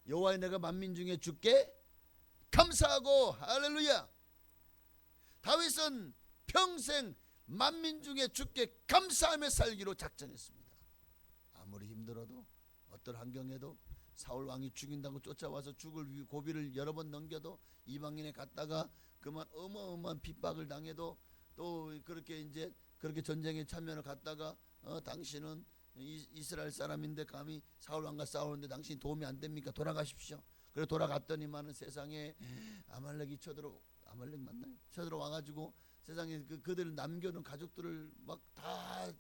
여호와의 내가 만민 중에 주께 감사하고 할렐루야. 다윗은 평생 만민 중에 주께 감사하며 살기로 작정했습니다. 아무리 힘들어도 어떤 환경에도 사울 왕이 죽인다고 쫓아와서 죽을 고비를 여러 번 넘겨도 이방인에 갔다가 그만 어마어마한 핍박을 당해도 또 그렇게 전쟁에 참여를 갔다가 당신은 이스라엘 사람인데 감히 사울 왕과 싸우는데 당신이 도움이 안 됩니까? 돌아가십시오. 그래 돌아갔더니만은 세상에 아말렉이 쳐들어와가지고 세상에 그들을 남겨놓은 가족들을 막 다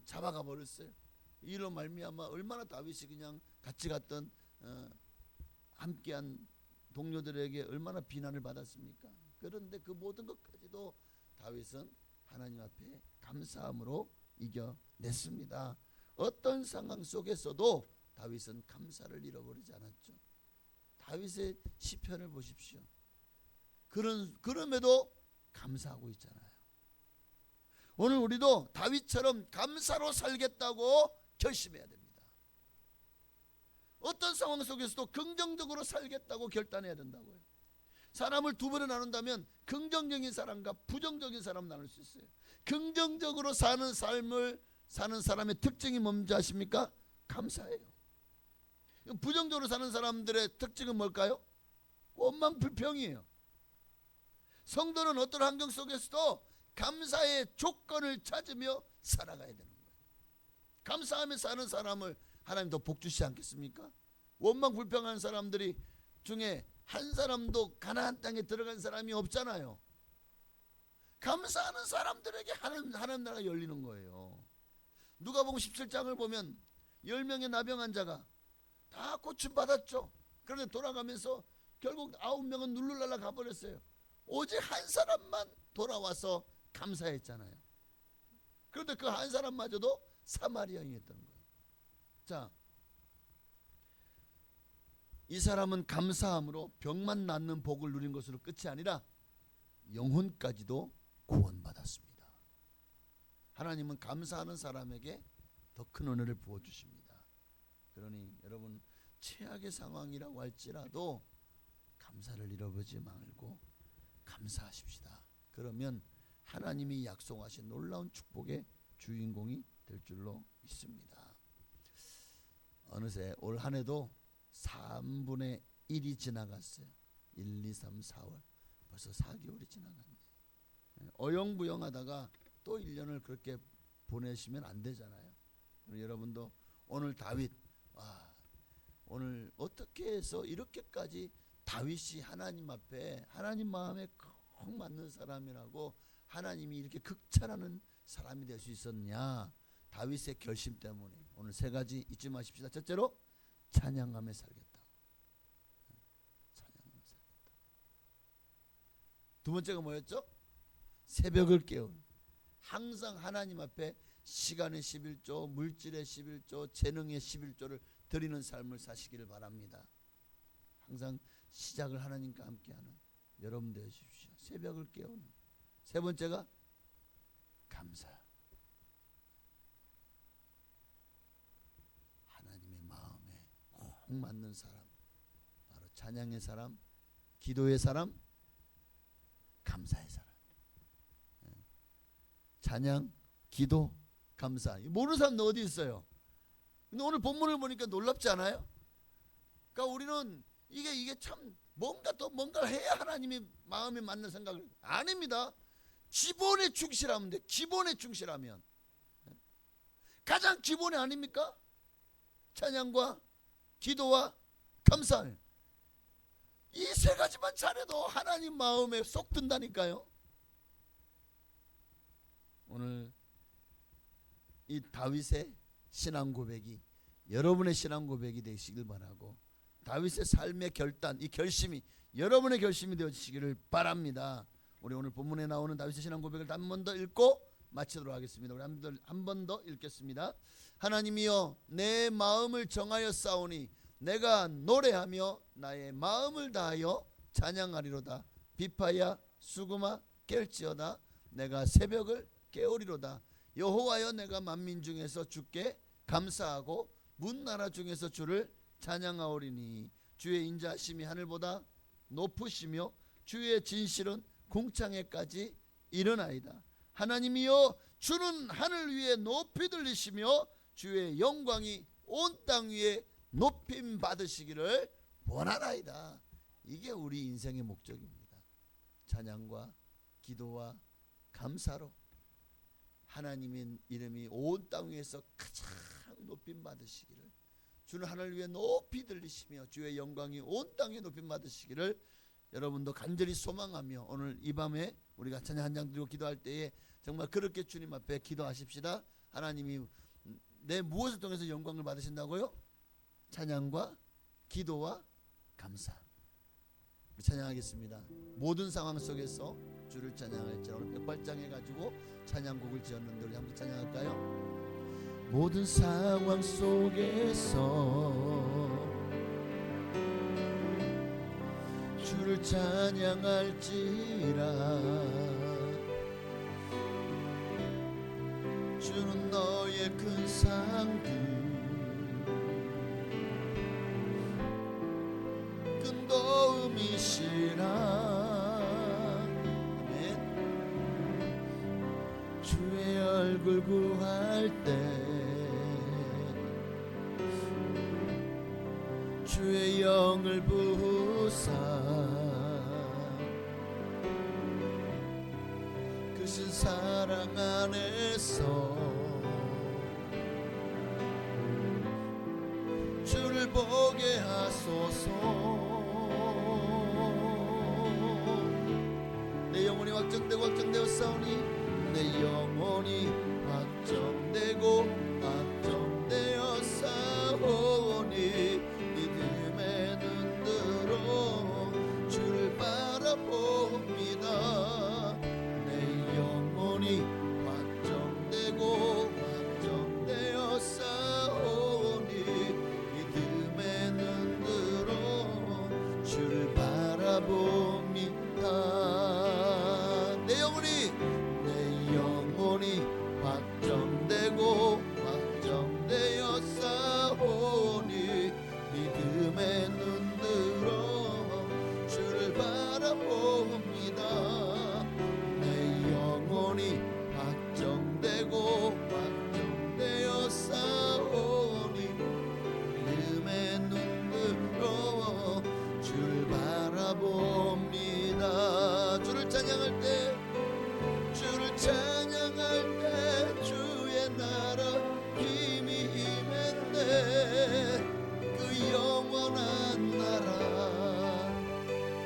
잡아가 버렸어요. 이로 말미암아 얼마나 다윗이 그냥 같이 갔던 함께한 동료들에게 얼마나 비난을 받았습니까? 그런데 그 모든 것까지도 다윗은 하나님 앞에 감사함으로 이겨냈습니다. 어떤 상황 속에서도 다윗은 감사를 잃어버리지 않았죠. 다윗의 시편을 보십시오. 그럼에도 감사하고 있잖아요. 오늘 우리도 다윗처럼 감사로 살겠다고 결심해야 됩니다. 어떤 상황 속에서도 긍정적으로 살겠다고 결단해야 된다고요. 사람을 두 번에 나눈다면 긍정적인 사람과 부정적인 사람 나눌 수 있어요. 긍정적으로 사는 삶을 사는 사람의 특징이 뭔지 아십니까? 감사예요. 부정적으로 사는 사람들의 특징은 뭘까요? 원망 불평이에요. 성도는 어떤 환경 속에서도 감사의 조건을 찾으며 살아가야 되는 거예요. 감사하며 사는 사람을 하나님 더 복주시지 않겠습니까? 원망 불평하는 사람들이 중에 한 사람도 가나안 땅에 들어간 사람이 없잖아요. 감사하는 사람들에게 하나님 나라가 열리는 거예요. 누가복음 17장을 보면 10명의 나병 환자가 다 고침 받았죠. 그런데 돌아가면서 결국 9명은 눌룰랄라 가버렸어요. 오직 한 사람만 돌아와서 감사했잖아요. 그런데 그 한 사람마저도 사마리아인이었던 거예요. 자, 이 사람은 감사함으로 병만 낫는 복을 누린 것으로 끝이 아니라 영혼까지도 구원받았습니다. 하나님은 감사하는 사람에게 더 큰 은혜를 부어주십니다. 그러니 여러분, 최악의 상황이라고 할지라도 감사를 잃어버리지 말고 감사하십시다. 그러면 하나님이 약속하신 놀라운 축복의 주인공이 될 줄로 믿습니다. 어느새 올 한 해도 3분의 1이 지나갔어요. 1, 2, 3, 4월 벌써 4개월이 지나갔네. 어영부영하다가 또 1년을 그렇게 보내시면 안 되잖아요. 여러분도 오늘 다윗, 오늘 어떻게 해서 이렇게까지 다윗이 하나님 앞에 하나님 마음에 꼭 맞는 사람이라고 하나님이 이렇게 극찬하는 사람이 될 수 있었냐? 다윗의 결심 때문에. 오늘 세 가지 잊지 마십시다. 첫째로 찬양하며 살겠다. 찬양하며 살겠다. 두 번째가 뭐였죠? 새벽을 깨운. 항상 하나님 앞에 시간의 11조, 물질의 11조, 재능의 11조를 드리는 삶을 사시기를 바랍니다. 항상 시작을 하나님과 함께하는 여러분 되십시오. 새벽을 깨우는. 세 번째가 감사. 하나님의 마음에 꼭 맞는 사람, 바로 찬양의 사람, 기도의 사람, 감사의 사람. 찬양, 기도, 감사. 모르는 사람도 어디 있어요? 근데 오늘 본문을 보니까 놀랍지 않아요? 그러니까 우리는 이게 참 뭔가를 해야 하나님이 마음에 맞는 생각을. 아닙니다. 기본에 충실하면 돼. 기본에 충실하면. 가장 기본이 아닙니까? 찬양과 기도와 감사. 이 세 가지만 잘해도 하나님 마음에 쏙 든다니까요. 오늘 이 다윗의 신앙 고백이 여러분의 신앙 고백이 되시길 바라고, 다윗의 삶의 결단, 이 결심이 여러분의 결심이 되어지시기를 바랍니다. 우리 오늘 본문에 나오는 다윗의 신앙 고백을 한 번 더 읽고 마치도록 하겠습니다. 우리 한 번 더 읽겠습니다. 하나님이여, 내 마음을 정하여 싸우니 내가 노래하며 나의 마음을 다하여 찬양하리로다. 비파야 수금아 깰지어다. 내가 새벽을 깨우리로다. 여호와여, 내가 만민 중에서 주께 감사하고 문나라 중에서 주를 찬양하오리니 주의 인자하심이 하늘보다 높으시며 주의 진실은 궁창에까지 이르나이다. 하나님이여, 주는 하늘 위에 높이 들리시며 주의 영광이 온 땅 위에 높임 받으시기를 원하나이다. 이게 우리 인생의 목적입니다. 찬양과 기도와 감사로 하나님의 이름이 온 땅 위에서 가장 높임 받으시기를, 주는 하늘 위에 높이 들리시며 주의 영광이 온 땅에 높임 받으시기를 여러분도 간절히 소망하며, 오늘 이 밤에 우리가 찬양 한 장 드리고 기도할 때에 정말 그렇게 주님 앞에 기도하십시다. 하나님이 내 무엇을 통해서 영광을 받으신다고요? 찬양과 기도와 감사. 찬양하겠습니다. 모든 상황 속에서 주를 찬양할지라. 오늘 백발장 해가지고 찬양곡을 지었는데 우리 함께 찬양할까요? 모든 상황 속에서 주를 찬양할지라. 주는 너의 큰 상급 큰 도움이시라. 아멘. 주의 얼굴 구할 때 주의 영을 부사 크신 사랑 안에서 주를 보게 하소서. 내 영혼이 확정되어 싸우니 내 영혼이 확정되고 확정되어 싸우니 믿음의 눈으로 주를 바라봅니다. 내 영혼이 확정되고 확정되어 싸우니 믿음의 눈으로 주를 바라봅니다. 내 영혼이 확정되고 확정되어 싸우니 믿음의 눈으로 주를 바라봅니다. 내 영혼이 확정되고 확정되어 싸우니 믿음의 눈으로 주를 바라봅니다. 주를 찬양할 때 주의 나라 힘이 임했네. 그 영원한 나라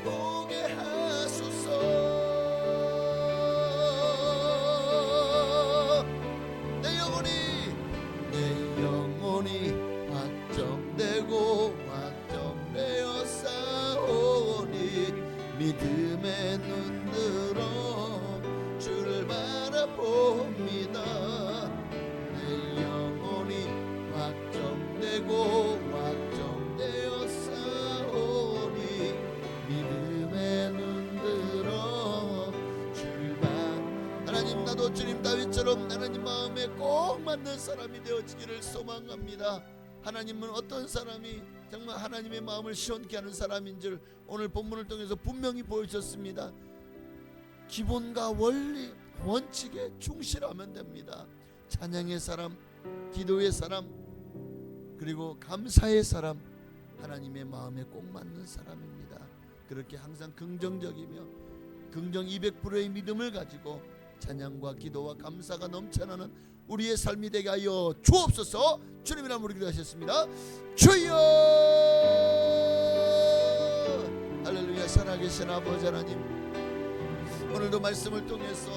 보게 하소서. 내 영혼이 확정되고 확정되어 싸우니 믿음의 눈으로 주를 바라봅니다. 내 영혼이 확정되고 확정되어 싸우니 믿음의 눈으로 주를 하나님, 나도 주님 다윗처럼 하나님 마음에 꼭 맞는 사람이 되어지기를 소망합니다. 하나님은 어떤 사람이 정말 하나님의 마음을 시원케 하는 사람인 줄 오늘 본문을 통해서 분명히 보여주셨습니다. 기본과 원리, 원칙에 충실하면 됩니다. 찬양의 사람, 기도의 사람, 그리고 감사의 사람, 하나님의 마음에 꼭 맞는 사람입니다. 그렇게 항상 긍정적이며 긍정 200%의 믿음을 가지고 찬양과 기도와 감사가 넘쳐나는 우리의 삶이 되게 하여 주옵소서. 주님 이름으로 우리 기도하셨습니다. 주여. 할렐루야. 살아계신 아버지 하나님, 오늘도 말씀을 통해서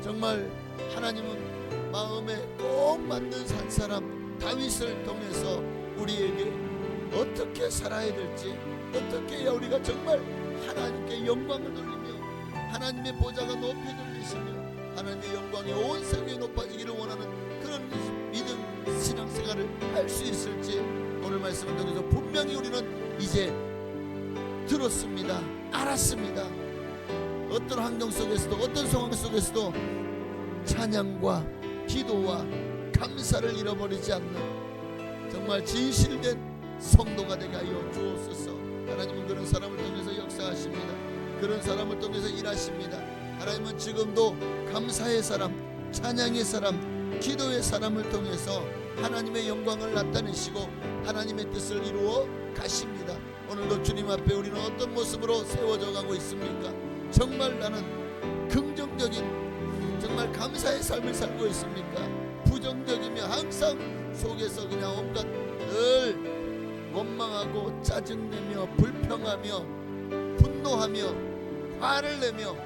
정말 하나님은 마음에 꼭 맞는 한 사람 다윗을 통해서 우리에게 어떻게 살아야 될지, 어떻게 해야 우리가 정말 하나님께 영광을 돌리며 하나님의 보좌가 높이 들리시며 하나님의 영광이 온 세계에 높아지기를 원하는 그런 믿음 신앙생활을 할 수 있을지 오늘 말씀을 통해서 분명히 우리는 이제 들었습니다. 알았습니다. 어떤 환경 속에서도 어떤 상황 속에서도 찬양과 기도와 감사를 잃어버리지 않는 정말 진실된 성도가 되게 하여 주옵소서. 하나님은 그런 사람을 통해서 역사하십니다. 그런 사람을 통해서 일하십니다. 하나님은 지금도 감사의 사람, 찬양의 사람, 기도의 사람을 통해서 하나님의 영광을 나타내시고 하나님의 뜻을 이루어 가십니다. 오늘도 주님 앞에 우리는 어떤 모습으로 세워져 가고 있습니까? 정말 나는 긍정적인 정말 감사의 삶을 살고 있습니까? 부정적이며 항상 속에서 그냥 온갖 늘 원망하고 짜증내며 불평하며 분노하며 화를 내며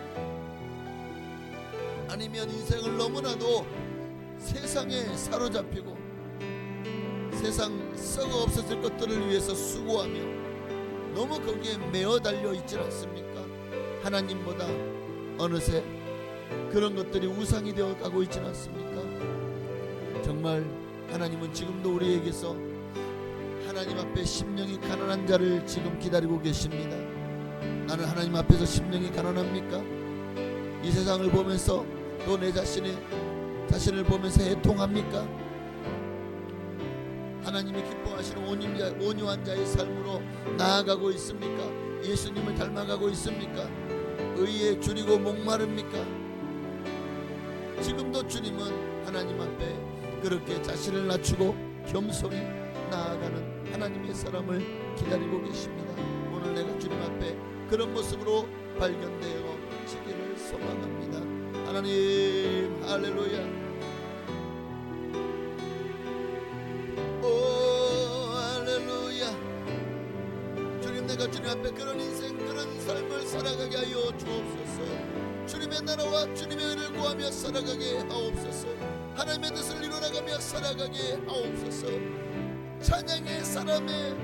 아니면 인생을 너무나도 세상에 사로잡히고 세상 썩어 없어질 것들을 위해서 수고하며 너무 거기에 매어 달려 있지 않습니까? 하나님보다 어느새 그런 것들이 우상이 되어 가고 있지 않습니까? 정말 하나님은 지금도 우리에게서 하나님 앞에 심령이 가난한 자를 지금 기다리고 계십니다. 나는 하나님 앞에서 심령이 가난합니까? 이 세상을 보면서 또 내 자신을 보면서 애통합니까? 하나님이 기뻐하시는 온유한 자의 삶으로 나아가고 있습니까? 예수님을 닮아가고 있습니까? 의에 줄이고 목마릅니까? 지금도 주님은 하나님 앞에 그렇게 자신을 낮추고 겸손히 나아가는 하나님의 사람을 기다리고 계십니다. 오늘 내가 주님 앞에 그런 모습으로 발견되어 지기를 소망합니다. 하나님 할렐루야. 내가 주님 앞에 그런 인생 그런 삶을 살아가게 하여 주옵소서. 주님의 나라와 주님의 의를 구하며 살아가게 하옵소서. 하나님의 뜻을 이루어나가며 살아가게 하옵소서. 찬양의 사람의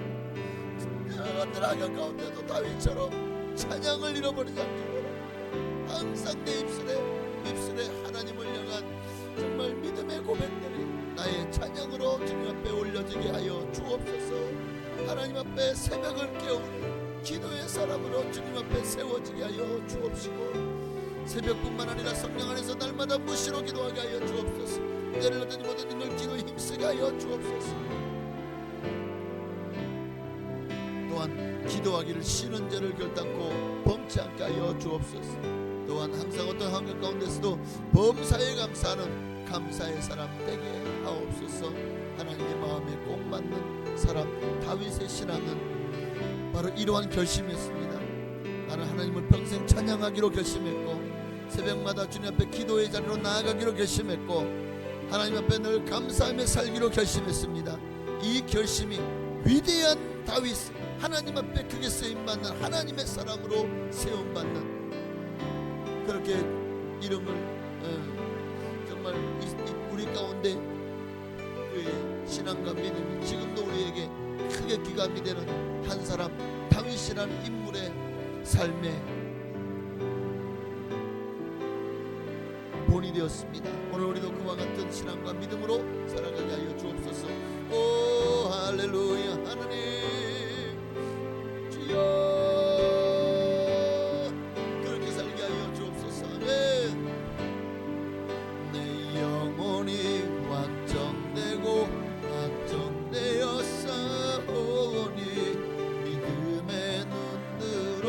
어떤 악역 가운데도 다윗처럼 찬양을 잃어버리지 않기 바랍니다. 항상 내 입술에 하나님을 향한 정말 믿음의 고백들이 나의 찬양으로 주님 앞에 올려지게 하여 주옵소서. 하나님 앞에 새벽을 깨우는 기도의 사람으로 주님 앞에 세워지게 하여 주옵시고, 새벽뿐만 아니라 성령 안에서 날마다 무시로 기도하게 하여 주옵소서. 때를 얻으니 모든 인을 기도에 힘쓰게 하여 주옵소서. 또한 기도하기를 싫은 죄를 결단코 범치 않게 하여 주옵소서. 또한 항상 어떤 환경 가운데서도 범사에 감사하는 감사의 사람 되게 하옵소서. 하나님의 마음에 꼭 맞는 사람 다윗의 신앙은 바로 이러한 결심이었습니다. 나는 하나님을 평생 찬양하기로 결심했고, 새벽마다 주님 앞에 기도의 자리로 나아가기로 결심했고, 하나님 앞에 늘 감사하며 살기로 결심했습니다. 이 결심이 위대한 다윗, 하나님 앞에 크게 쓰임받는 하나님의 사람으로 세움받는 그렇게 이름을 정말 우리 가운데 그의 신앙과 믿음이 지금도 우리에게 크게 기감이 되는 한 사람 다윗이라는 인물의 삶에 본이 되었습니다. 오늘 우리도 그와 같은 신앙과 믿음으로 살아가게 하여 주옵소서. 오 할렐루야. 하나님 주여 그렇게 살게 하여 주옵소서. 아멘. 내 영혼이 확정되고 확정되어 싸우니 믿음의 눈으로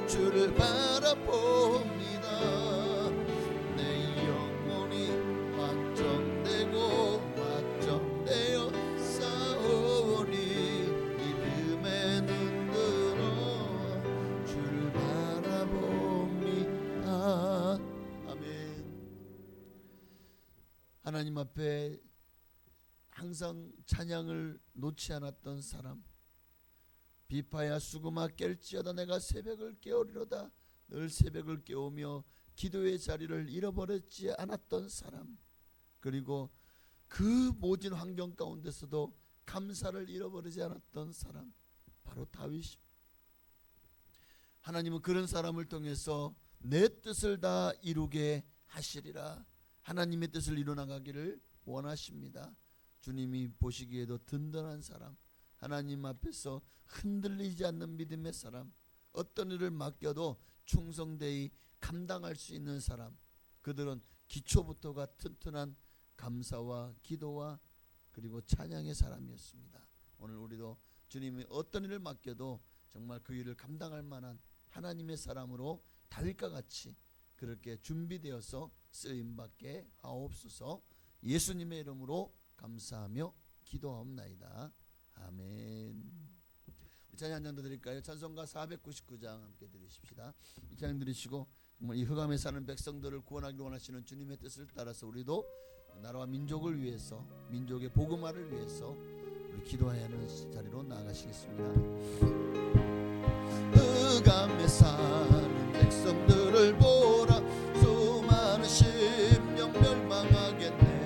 주를 바라봅니다. 내 영혼이 확정되고 확정되어 싸우니 믿음의 눈으로 주를 바라봅니다. 아멘. 하나님 앞에 항상 찬양을 놓지 않았던 사람, 비파야 수금아 깰지어다 내가 새벽을 깨우리로다. 늘 새벽을 깨우며 기도의 자리를 잃어버렸지 않았던 사람, 그리고 그 모진 환경 가운데서도 감사를 잃어버리지 않았던 사람, 바로 다윗입니다. 하나님은 그런 사람을 통해서 내 뜻을 다 이루게 하시리라, 하나님의 뜻을 이루어나가기를 원하십니다. 주님이 보시기에도 든든한 사람, 하나님 앞에서 흔들리지 않는 믿음의 사람, 어떤 일을 맡겨도 충성되이 감당할 수 있는 사람, 그들은 기초부터가 튼튼한 감사와 기도와 그리고 찬양의 사람이었습니다. 오늘 우리도 주님이 어떤 일을 맡겨도 정말 그 일을 감당할 만한 하나님의 사람으로 다윗과 같이 그렇게 준비되어서 쓰임받게 하옵소서. 예수님의 이름으로 감사하며 기도하옵나이다. 아멘. 찬양 한 장 더 드릴까요? 찬송가 499장 함께 드리십시다. 이 찬양 드리시고 정말 이 흑암에 사는 백성들을 구원하기 원하시는 주님의 뜻을 따라서 우리도 나라와 민족을 위해서, 민족의 복음화를 위해서 우리 기도해야 하는 자리로 나아가시겠습니다. 흑암에 사는 백성들을 보라, 수많은 심령 멸망하겠네.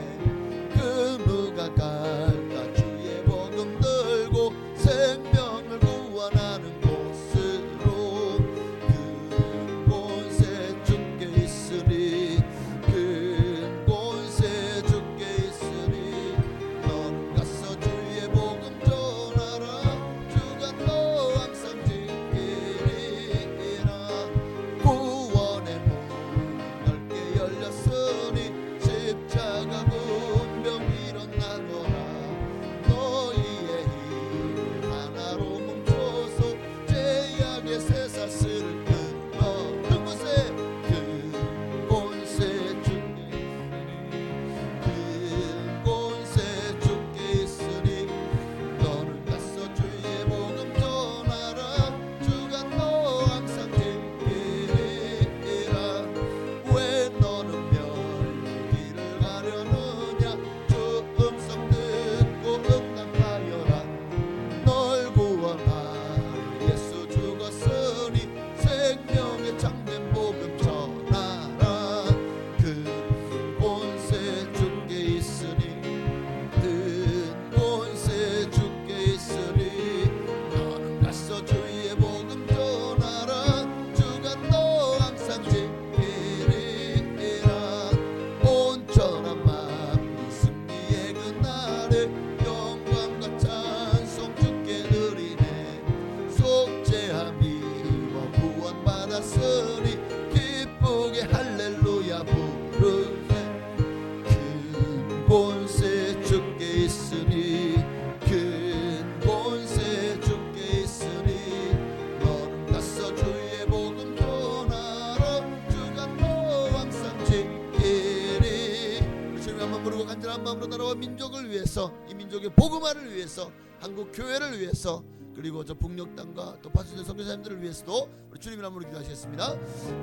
민족을 위해서, 이 민족의 복음화를 위해서, 한국 교회를 위해서, 그리고 저 북녘 땅과 또 파수된 선교사님들을 위해서도 우리 주님의 이름으로 기도하시겠습니다.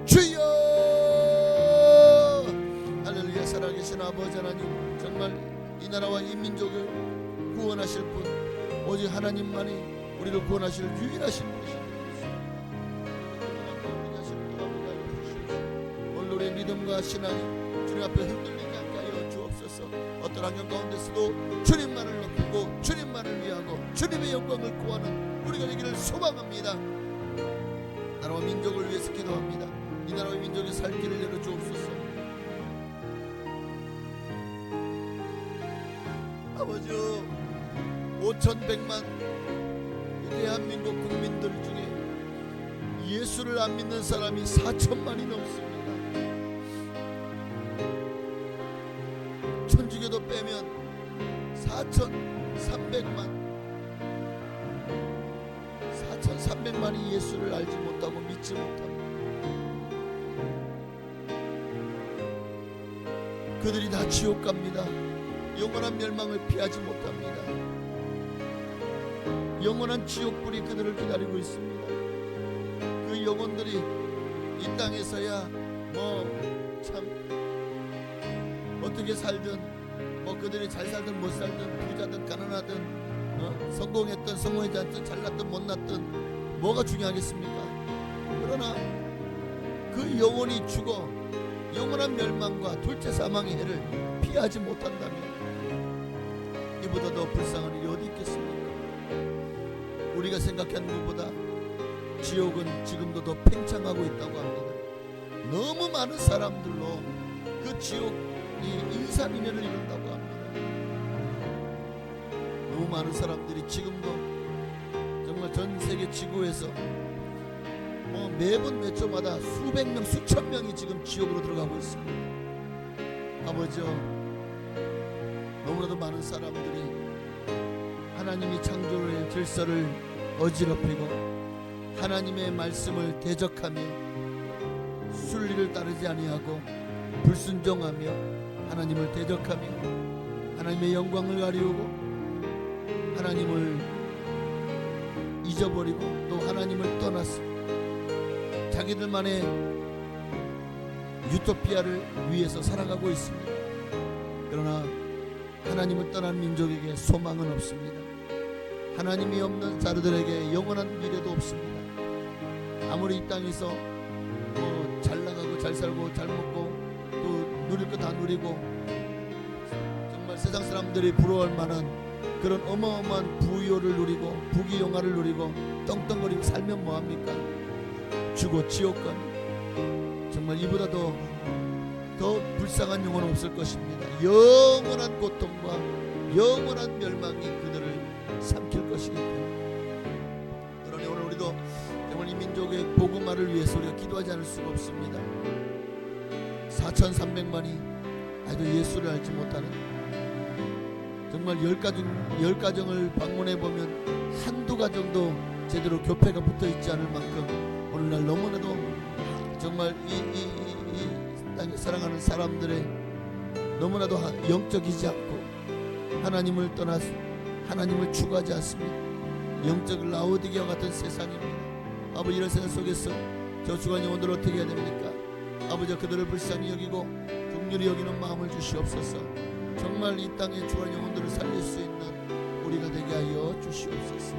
주여! 할렐루야. 살아계신 아버지 하나님, 정말 이 나라와 이 민족을 구원하실 분, 오직 하나님만이 우리를 구원하실 유일하신 분이십니다. 오늘 우리의 믿음과 신앙이 주님 앞에 흔들리지 않게 하여 주옵소서. 어떤 환경 가운데서도 주님만을 높이고 주님만을 위하고 주님의 영광을 구하는 우리가 되기를 소망합니다. 나라와 민족을 위해서 기도합니다. 이 나라와 민족의 살 길을 열어 주옵소서. 아버지, 5,100만 이 대한민국 국민들 중에 예수를 안 믿는 사람이 4천만이 넘습니다. 천주교도 빼면 4,300만이 예수를 알지 못하고 믿지 못합니다. 그들이 다 지옥 갑니다. 영원한 멸망을 피하지 못합니다. 영원한 지옥불이 그들을 기다리고 있습니다. 그 영혼들이 이 땅에서야 참 어떻게 살든, 그들이 잘 살든 못 살든, 부자든 가난하든, 성공했든 성공하지 않든, 잘났든 못났든 뭐가 중요하겠습니까? 그러나 그 영혼이 죽어 영원한 멸망과 둘째 사망의 해를 피하지 못한다면 이보다 더 불쌍한 일이 어디 있겠습니까? 우리가 생각하는 것보다 지옥은 지금도 더 팽창하고 있다고 합니다. 너무 많은 사람들로 그 지옥이 인산인해를 이룬다고 합니다. 너무 많은 사람들이 지금도 정말 전 세계 지구에서 매분 몇 초마다 수백 명, 수천 명이 지금 지옥으로 들어가고 있습니다. 아버지요, 너무나도 많은 사람들이 하나님이 창조의 질서를 어지럽히고 하나님의 말씀을 대적하며 순리를 따르지 아니하고 불순종하며 하나님을 대적하며 하나님의 영광을 가리우고 하나님을 잊어버리고 또 하나님을 떠나서 자기들만의 유토피아를 위해서 살아가고 있습니다. 그러나 하나님을 떠난 민족에게 소망은 없습니다. 하나님이 없는 자들에게 영원한 미래도 없습니다. 아무리 이 땅에서 잘 나가고 잘 살고 잘 먹고 또 누릴 거 다 누리고 정말 세상 사람들이 부러워할 만한 그런 어마어마한 부유를 누리고 부귀영화를 누리고 떵떵거리고 살면 뭐합니까? 죽어 지옥 가는, 정말 이보다 더 불쌍한 영혼은 없을 것입니다. 영원한 고통과 영원한 멸망이 그들을 삼킬 것이기 때문에. 그러니 오늘 우리도 정말 이 민족의 복음화를 위해서 우리가 기도하지 않을 수가 없습니다. 4,300만이 아직도 예수를 알지 못하는, 정말 10가정을 방문해보면 한두 가정도 제대로 교패가 붙어있지 않을 만큼 오늘날 너무나도 정말 이 땅에 사랑하는 사람들의 너무나도 영적이지 않고 하나님을 떠나서 하나님을 추구하지 않습니다. 영적 라오디게와 같은 세상입니다. 아버지, 이런 세상 속에서 저 주간 영혼들을 어떻게 해야 됩니까? 아버지, 그들을 불쌍히 여기고 긍휼히 여기는 마음을 주시옵소서. 정말 이 땅의 주간 영혼들을 살릴 수 있는 우리가 되게 하여 주시옵소서.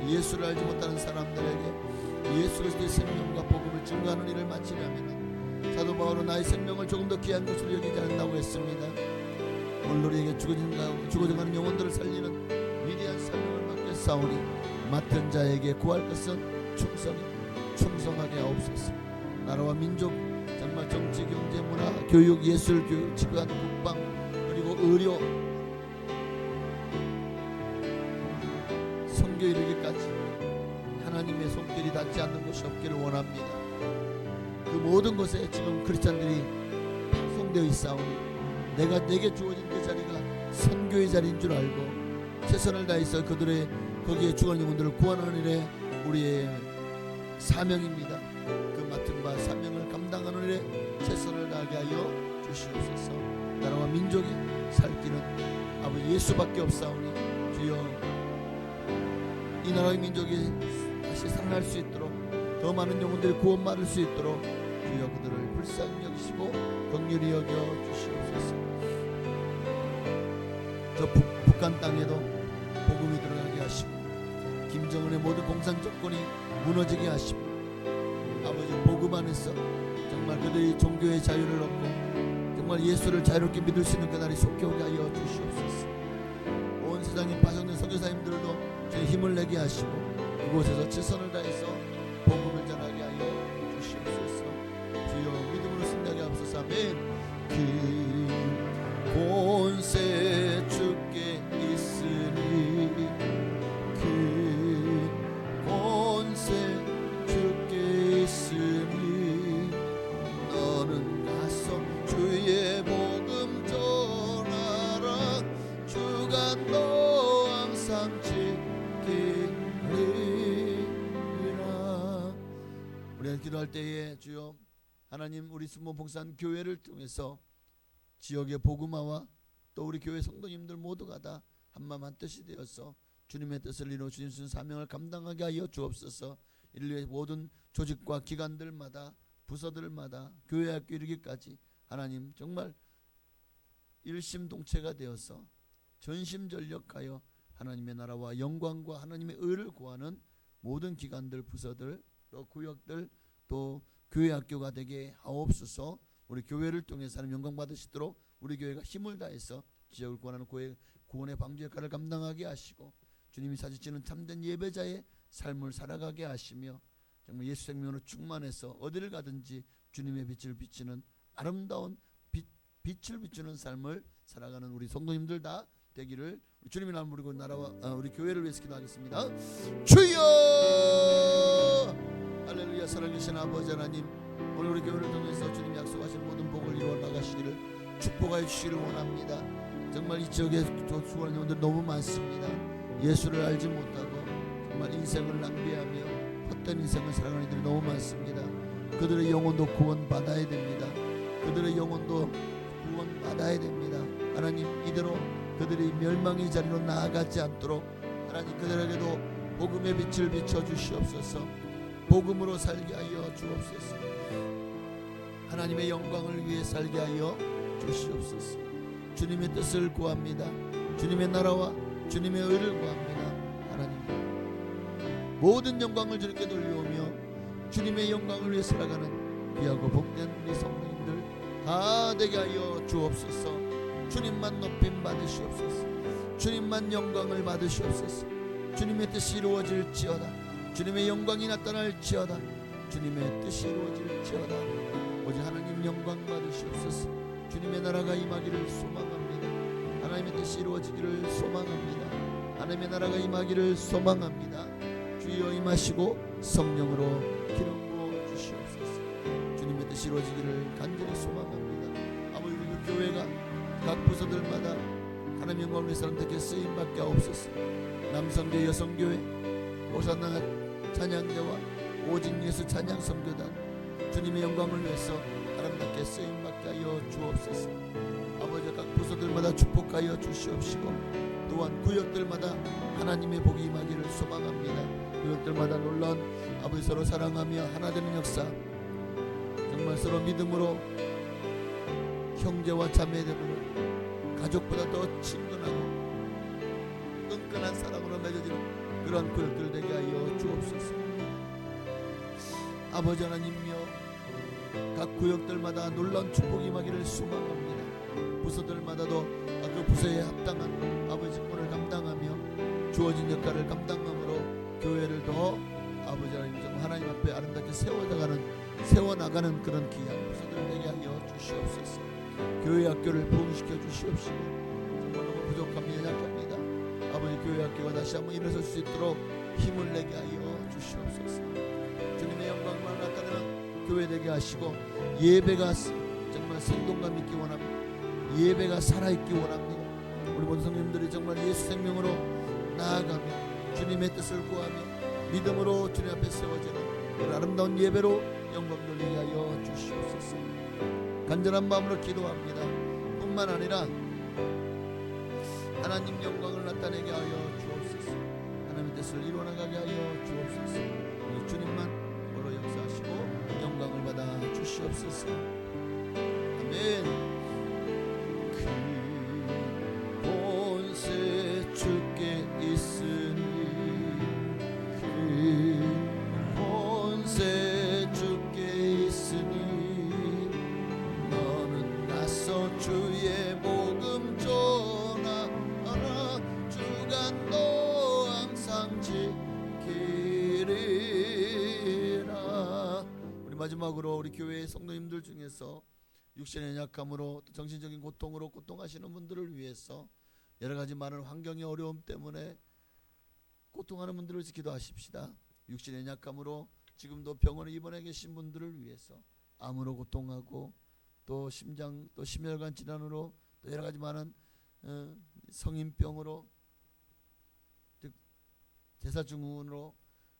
예수를 알지 못하는 사람들에게 예수 그리스도의 생명과 복음을 증거하는 일을 마치려면 사도 바울은 나의 생명을 조금 더 귀한 것으로 여기지 않는다고 했습니다. 오늘 우리에게 죽어져가는 영혼들을 살리는 위대한 사명을 맡겼사오니 맡은 자에게 구할 것은 충성하게 하옵소서. 나라와 민족, 정말 정치, 경제, 문화, 교육, 예술, 교육, 집안, 국방, 그리고 의료, 선교 이르기까지 하나님의 손길이 닿지 않는 곳이 없기를 원합니다. 그 모든 곳에 지금 크리스찬들이 파송되어 있사오니 내게 주어진 그 자리가 선교의 자리인 줄 알고 최선을 다해서 그들의 거기에 죽은 영혼들을 구원하는 일에 우리의 사명입니다. 그 맡은 바 사명을 감당하는 일에 최선을 다하게 하여 주시옵소서. 나라와 민족이 살 길은 아버지 예수밖에 없사오니 주여 이 나라의 민족이 다시 살아날 수 있도록 더 많은 영혼들이 구원 받을 수 있도록 주여 그들을 불쌍히 여기시고 긍휼히 여겨 주시옵소서. 저 북한 땅에도 복음이 들어가게 하시고 김정은의 모든 공산 정권이 무너지게 하시고 아버지 복음 안에서 정말 그들이 종교의 자유를 얻고 정말 예수를 자유롭게 믿을 수 있는 그날이 속히 오게 하여 주시옵소서. 온 세상에 파송된 선교사님들도 주의 힘을 내게 하시고 그곳에서 최선을 다해서 복음을 전하게 하여 주시옵소서. 주여 믿음으로 승리하게 하옵소서. 아멘. 그 본세 주께 있으니 그 본세 주께 있으니 너는 가서 주의 복음 전하라. 주가 너 항상 지키리라. 우리가 기도할 때에 주여 하나님 우리 순복음봉산 교회를 통해서 지역의 복음화와 또 우리 교회 성도님들 모두가 다 한마음 한뜻이 되어서 주님의 뜻을 이루어 주님 주신 사명을 감당하게 하여 주옵소서. 인류의 모든 조직과 기관들마다 부서들마다 교회 학교 이르기까지 하나님 정말 일심동체가 되어서 전심전력하여 하나님의 나라와 영광과 하나님의 의를 구하는 모든 기관들 부서들 또 구역들 또 교회 학교가 되게 하옵소서. 우리 교회를 통해서 하나님 영광 받으시도록 우리 교회가 힘을 다해서 지역을 구원하는 구원의 방주 역할을 감당하게 하시고 주님이 찾으시는 참된 예배자의 삶을 살아가게 하시며 정말 예수 생명으로 충만해서 어디를 가든지 주님의 빛을 비치는 아름다운 빛을 비추는 삶을 살아가는 우리 성도님들 다 되기를 주님의 나म 부르고 나라와 우리 교회를 위해서 기도하겠습니다. 주여 할렐루야. 살아계신 아버지 하나님 오늘 우리 교회를 통해서 주님 약속하신 모든 복을 이루어 나가시기를 축복하여 주시기를 원합니다. 정말 이 지역에 수고하는 영혼들 너무 많습니다. 예수를 알지 못하고 정말 인생을 낭비하며 헛된 인생을 살아가는 이들이 너무 많습니다. 그들의 영혼도 구원받아야 됩니다. 그들의 영혼도 구원받아야 됩니다. 하나님 이대로 그들이 멸망의 자리로 나아가지 않도록 하나님 그들에게도 복음의 빛을 비춰주시옵소서. 복음으로 살게 하여 주옵소서. 하나님의 영광을 위해 살게 하여 주시옵소서. 주님의 뜻을 구합니다. 주님의 나라와 주님의 의를 구합니다. 하나님 모든 영광을 주님께 돌려오며 주님의 영광을 위해 살아가는 귀하고 복된 우리 성도님들 다 되게 하여 주옵소서. 주님만 높임 받으시옵소서. 주님만 영광을 받으시옵소서. 주님의 뜻이 이루어질지어다. 주님의 영광이 나타날지어다. 주님의 뜻이 이루어질지어다. 오직 하나님 영광 받으시옵소서. 주님의 나라가 임하기를 소망합니다. 하나님의 뜻이 이루어지기를 소망합니다. 하나님의 나라가 임하기를 소망합니다. 주여 임하시고 성령으로 기름 부어 주시옵소서. 주님의 뜻이 이루어지기를 간절히 소망합니다. 아버지 우리 교회가 각 부서들마다 하나님 영광을 위해 사람들에게 쓰임받게 하옵소서. 남성교회 여성교회 호산나 찬양대와 오직 예수 찬양 선교단 주님의 영광을 위해서 아름답게 쓰임받게 하여 주옵소서. 아버지 각 부서들마다 축복하여 주시옵시고 또한 구역들마다 하나님의 복이 임하기를 소망합니다. 구역들마다 놀라운 아버지 서로 사랑하며 하나 되는 역사 정말 서로 믿음으로 형제와 자매됨으로 가족보다 더 친근하고 끈끈한 사랑으로 맺어지는 그런 구역들 되게 하여 주옵소서. 아버지 하나님이여 각 구역들마다 놀라운 축복이 임하기를 소망합니다. 부서들마다도 그 부서에 합당한 아버지 직분을 감당하며 주어진 역할을 감당함으로 교회를 더 아버지 하나님 앞에 아름답게 세워나가는 그런 귀한 부서들 되게 하여 주시옵소서. 교회 학교를 부흥시켜 주시옵시고 정말 너무 부족합니다. 약합니다. 아버지 교회 학교가 다시 한번 일어설 수 있도록 힘을 내게 하여 주시옵소서. 주님의 영광만 나타내는 교회 되게 하시고 예배가 정말 생동감 있기 원합니다. 예배가 살아있기 원합니다. 우리 모든 성도님들이 정말 예수 생명으로 나아가며 주님의 뜻을 구하며 믿음으로 주님 앞에 세워지는 그런 아름다운 예배로 영광 돌리게 하여 주시옵소서. 간절한 마음으로 기도합니다. 뿐만 아니라 하나님 영광을 나타내게 하여 주옵소서. 하나님의 뜻을 이루어나가게 하여 주옵소서. 우리 주님만 보러 역사하시고 영광을 받아 주시옵소서. 아멘. 그 본세 주께 있으니 그 본세 주께 있으니 너는 나서 주의 복음 전하라. 주간도 항상 지키리라. 우리 마지막으로 우리 교회의 성도님들 중에서 육신의 약함으로 정신적인 고통으로 고통하시는 분들을 위해서 여러 가지 많은 환경의 어려움 때문에 고통하는 분들을 위해서 기도하십시다. 육신의 약함으로 지금도 병원에 입원해 계신 분들을 위해서 암으로 고통하고 또 심장 또 심혈관 질환으로 또 여러 가지 많은 성인병으로 즉 대사증후군으로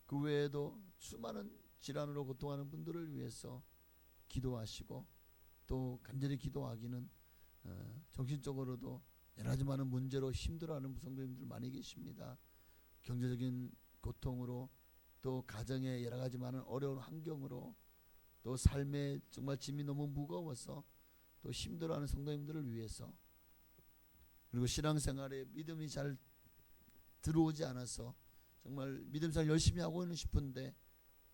그 외에도 수많은 질환으로 고통하는 분들을 위해서 기도하시고 또 간절히 기도하기는 정신적으로도 여러 가지 많은 문제로 힘들어하는 성도님들 많이 계십니다. 경제적인 고통으로 또 가정의 여러 가지 많은 어려운 환경으로 또 삶의 정말 짐이 너무 무거워서 또 힘들어하는 성도님들을 위해서 그리고 신앙생활에 믿음이 잘 들어오지 않아서 정말 믿음생활 열심히 하고 있는 싶은데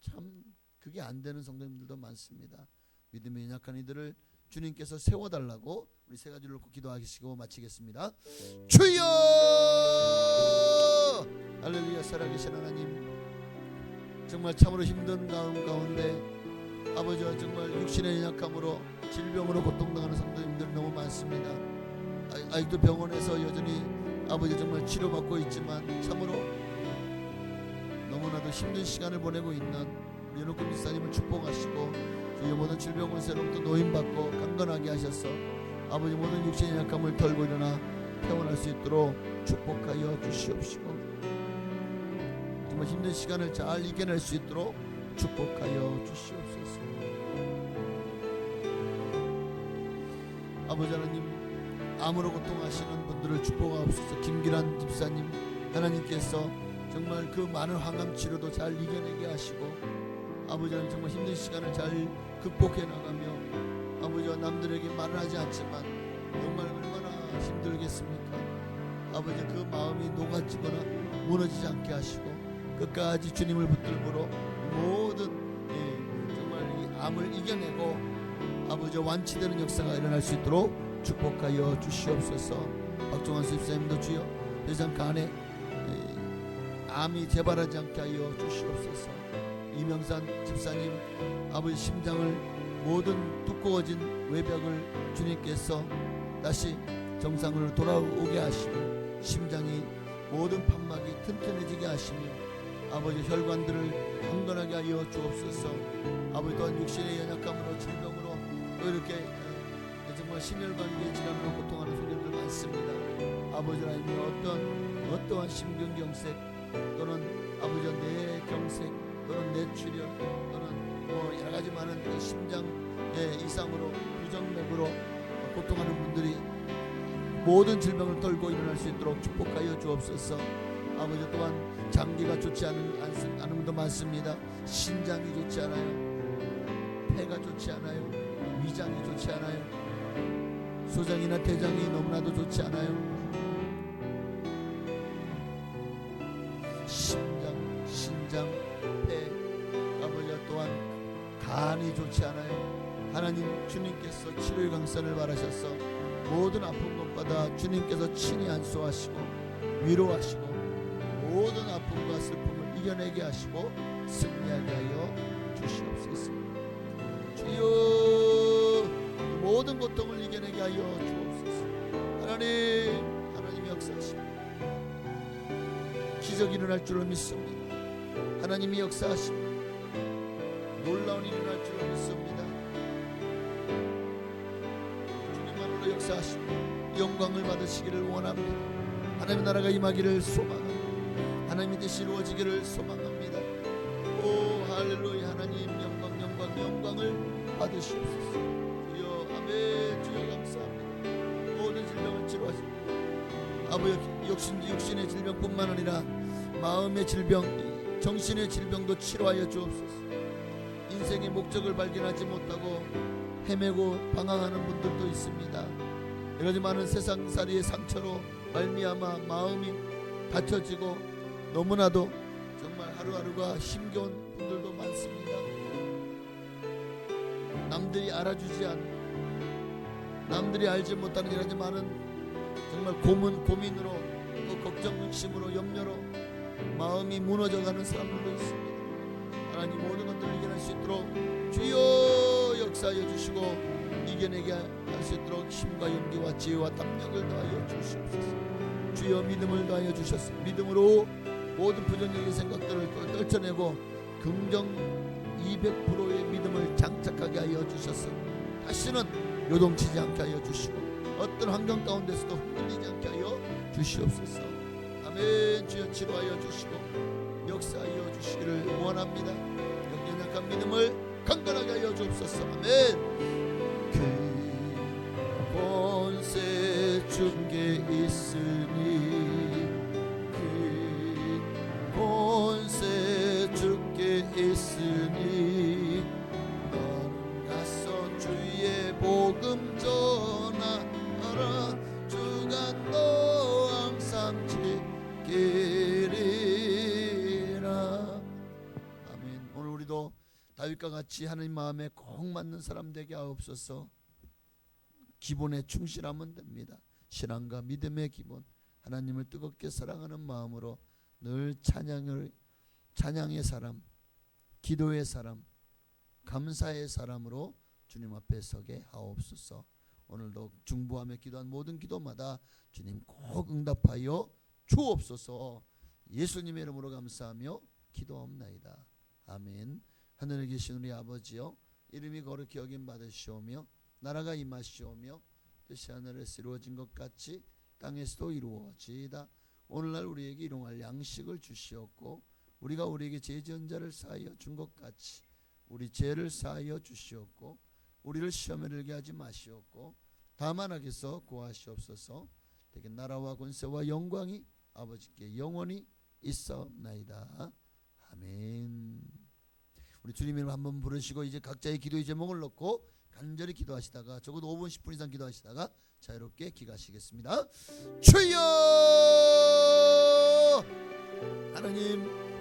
참 그게 안 되는 성도님들도 많습니다. 믿음이 연약한 이들을 주님께서 세워달라고 우리 세 가지를 놓고 기도하시고 마치겠습니다. 주여 할렐루야. 살아계신 하나님 정말 참으로 힘든 가운데 아버지와 정말 육신의 연약함으로 질병으로 고통당하는 성도님들 너무 많습니다. 아직도 병원에서 여전히 아버지 정말 치료받고 있지만 참으로 너무나도 힘든 시간을 보내고 있는 연옥금 집사님을 축복하시고 주의 모든 질병 권세로부터 노임받고 강건하게 하셔서 아버지 모든 육신의 약함을 덜고 일어나 태어날 수 있도록 축복하여 주시옵시고 정말 힘든 시간을 잘 이겨낼 수 있도록 축복하여 주시옵소서. 아버지 하나님 암으로 고통하시는 분들을 축복하옵소서. 김기란 집사님 하나님께서 정말 그 많은 항암 치료도 잘 이겨내게 하시고 아버지 하나님 정말 힘든 시간을 잘 극복해 나가며 아버지와 남들에게 말을 하지 않지만 정말 얼마나 힘들겠습니까. 아버지 그 마음이 녹아지거나 무너지지 않게 하시고 끝까지 주님을 붙들므로 모든 정말 이 암을 이겨내고 아버지 완치되는 역사가 일어날 수 있도록 축복하여 주시옵소서. 박종환 집사님도 주여 더 이상 간에 암이 재발하지 않게 하여 주시옵소서. 이명산 집사님 아버지 심장을 모든 두꺼워진 외벽을 주님께서 다시 정상으로 돌아오게 하시고 심장이 모든 판막이 튼튼해지게 하시며 아버지 혈관들을 강건하게 하여 주옵소서. 아버지 또한 육신의 연약함으로 질병으로 또 이렇게 정말 심혈관계 질환으로 고통하는 소리들 많습니다. 아버지 하나님 어떠한 심근경색 또는 아버지 뇌경색 또는 뇌출혈 또는 뭐 여러 가지 많은 심장 이상으로 부정맥으로 고통하는 분들이 모든 질병을 떨고 일어날 수 있도록 축복하여 주옵소서. 아버지 또한 장기가 좋지 않은 분도 많습니다. 신장이 좋지 않아요. 폐가 좋지 않아요. 위장이 좋지 않아요. 소장이나 대장이 너무나도 좋지 않아요. 심장, 신장, 폐, 아버지 또한 간이 좋지 않아요. 하나님 주님께서 치료의 강선을 바라셔서 모든 아픈 것마다 주님께서 친히 안수하시고 위로하시고 모든 아픔과 슬픔을 이겨내게 하시고 승리하게 하여 주시옵소서. 주여 모든 고통을 이겨내게 하여 주옵소서. 하나님 역사하시고 기적이 일어날 줄을 믿습니다. 하나님이 역사하시고 놀라운 일이 일어날 줄을 믿습니다. 주님만으로 역사하시고 영광을 받으시기를 원합니다. 하나님의 나라가 임하기를 소망합니다. 하나님의 뜻이 이루어지기를 소망합니다. 오 할렐루야. 하나님 영광을 받으시옵소서. 주여 아멘. 주여 감사합니다. 모든 질병을 치료하시고 아버지 육신의 질병뿐만 아니라 마음의 질병, 정신의 질병도 치료하여 주옵소서. 인생의 목적을 발견하지 못하고 헤매고 방황하는 분들도 있습니다. 여러 가지 많은 세상살이의 상처로 말미암아 마음이 다쳐지고 너무나도 정말 하루하루가 힘겨운 분들도 많습니다. 남들이 알아주지 않는, 남들이 알지 못하는 여러 가지 많은 정말 고민으로 또 걱정, 욕심으로, 염려로 마음이 무너져가는 사람들도 있습니다. 하나님 모든 것들을 이겨낼 수 있도록 주여 역사하여 주시고 이겨내게 할 수 있도록 힘과 용기와 지혜와 담력을 더하여 주시옵소서. 주여 믿음을 더하여 주셔서 믿음으로 모든 부정적인 생각들을 떨쳐내고 긍정 200%의 믿음을 장착하게 하여 주셔서 다시는 요동치지 않게 하여 주시고 어떤 환경 가운데서도 흔들리지 않게 하여 주시옵소서. 아멘. 주여 치료하여 주시고 역사하여 주시기를 원합니다. 연약한 믿음을 강건하게 하여 주옵소서. 아멘. 그 권세 주께 있으니 그 권세 주께 있으니 너는 가서 주의 복음 전하라. 주가 너 항상 지키리라. 아멘. 오늘 우리도 다윗과 같이 하나님 마음에 꼭 맞는 사람 되게 하옵소서. 기본에 충실하면 됩니다. 신앙과 믿음의 기본, 하나님을 뜨겁게 사랑하는 마음으로 늘 찬양의 사람, 기도의 사람, 감사의 사람으로 주님 앞에 서게 하옵소서. 오늘도 중보하며 기도한 모든 기도마다 주님 꼭 응답하여 주옵소서. 예수님의 이름으로 감사하며 기도하옵나이다. 아멘. 하늘에 계신 우리 아버지여, 이름이 거룩히 여김 받으시오며 나라가 임하시오며 뜻이 하늘에서 이루어진 것 같이 땅에서도 이루어지이다. 오늘날 우리에게 일용할 양식을 주시옵고 우리가 우리에게 죄 지은 자를 사하여 준 것 같이 우리 죄를 사하여 주시옵고 우리를 시험에 들게 하지 마시옵고 다만 악에서 구하시옵소서. 되게 나라와 권세와 영광이 아버지께 영원히 있사옵나이다. 아멘. 우리 주님 이름 한번 부르시고 이제 각자의 기도의 제목을 넣고 간절히 기도하시다가 적어도 5분 10분 이상 기도하시다가 자유롭게 기가시겠습니다. 주여 하나님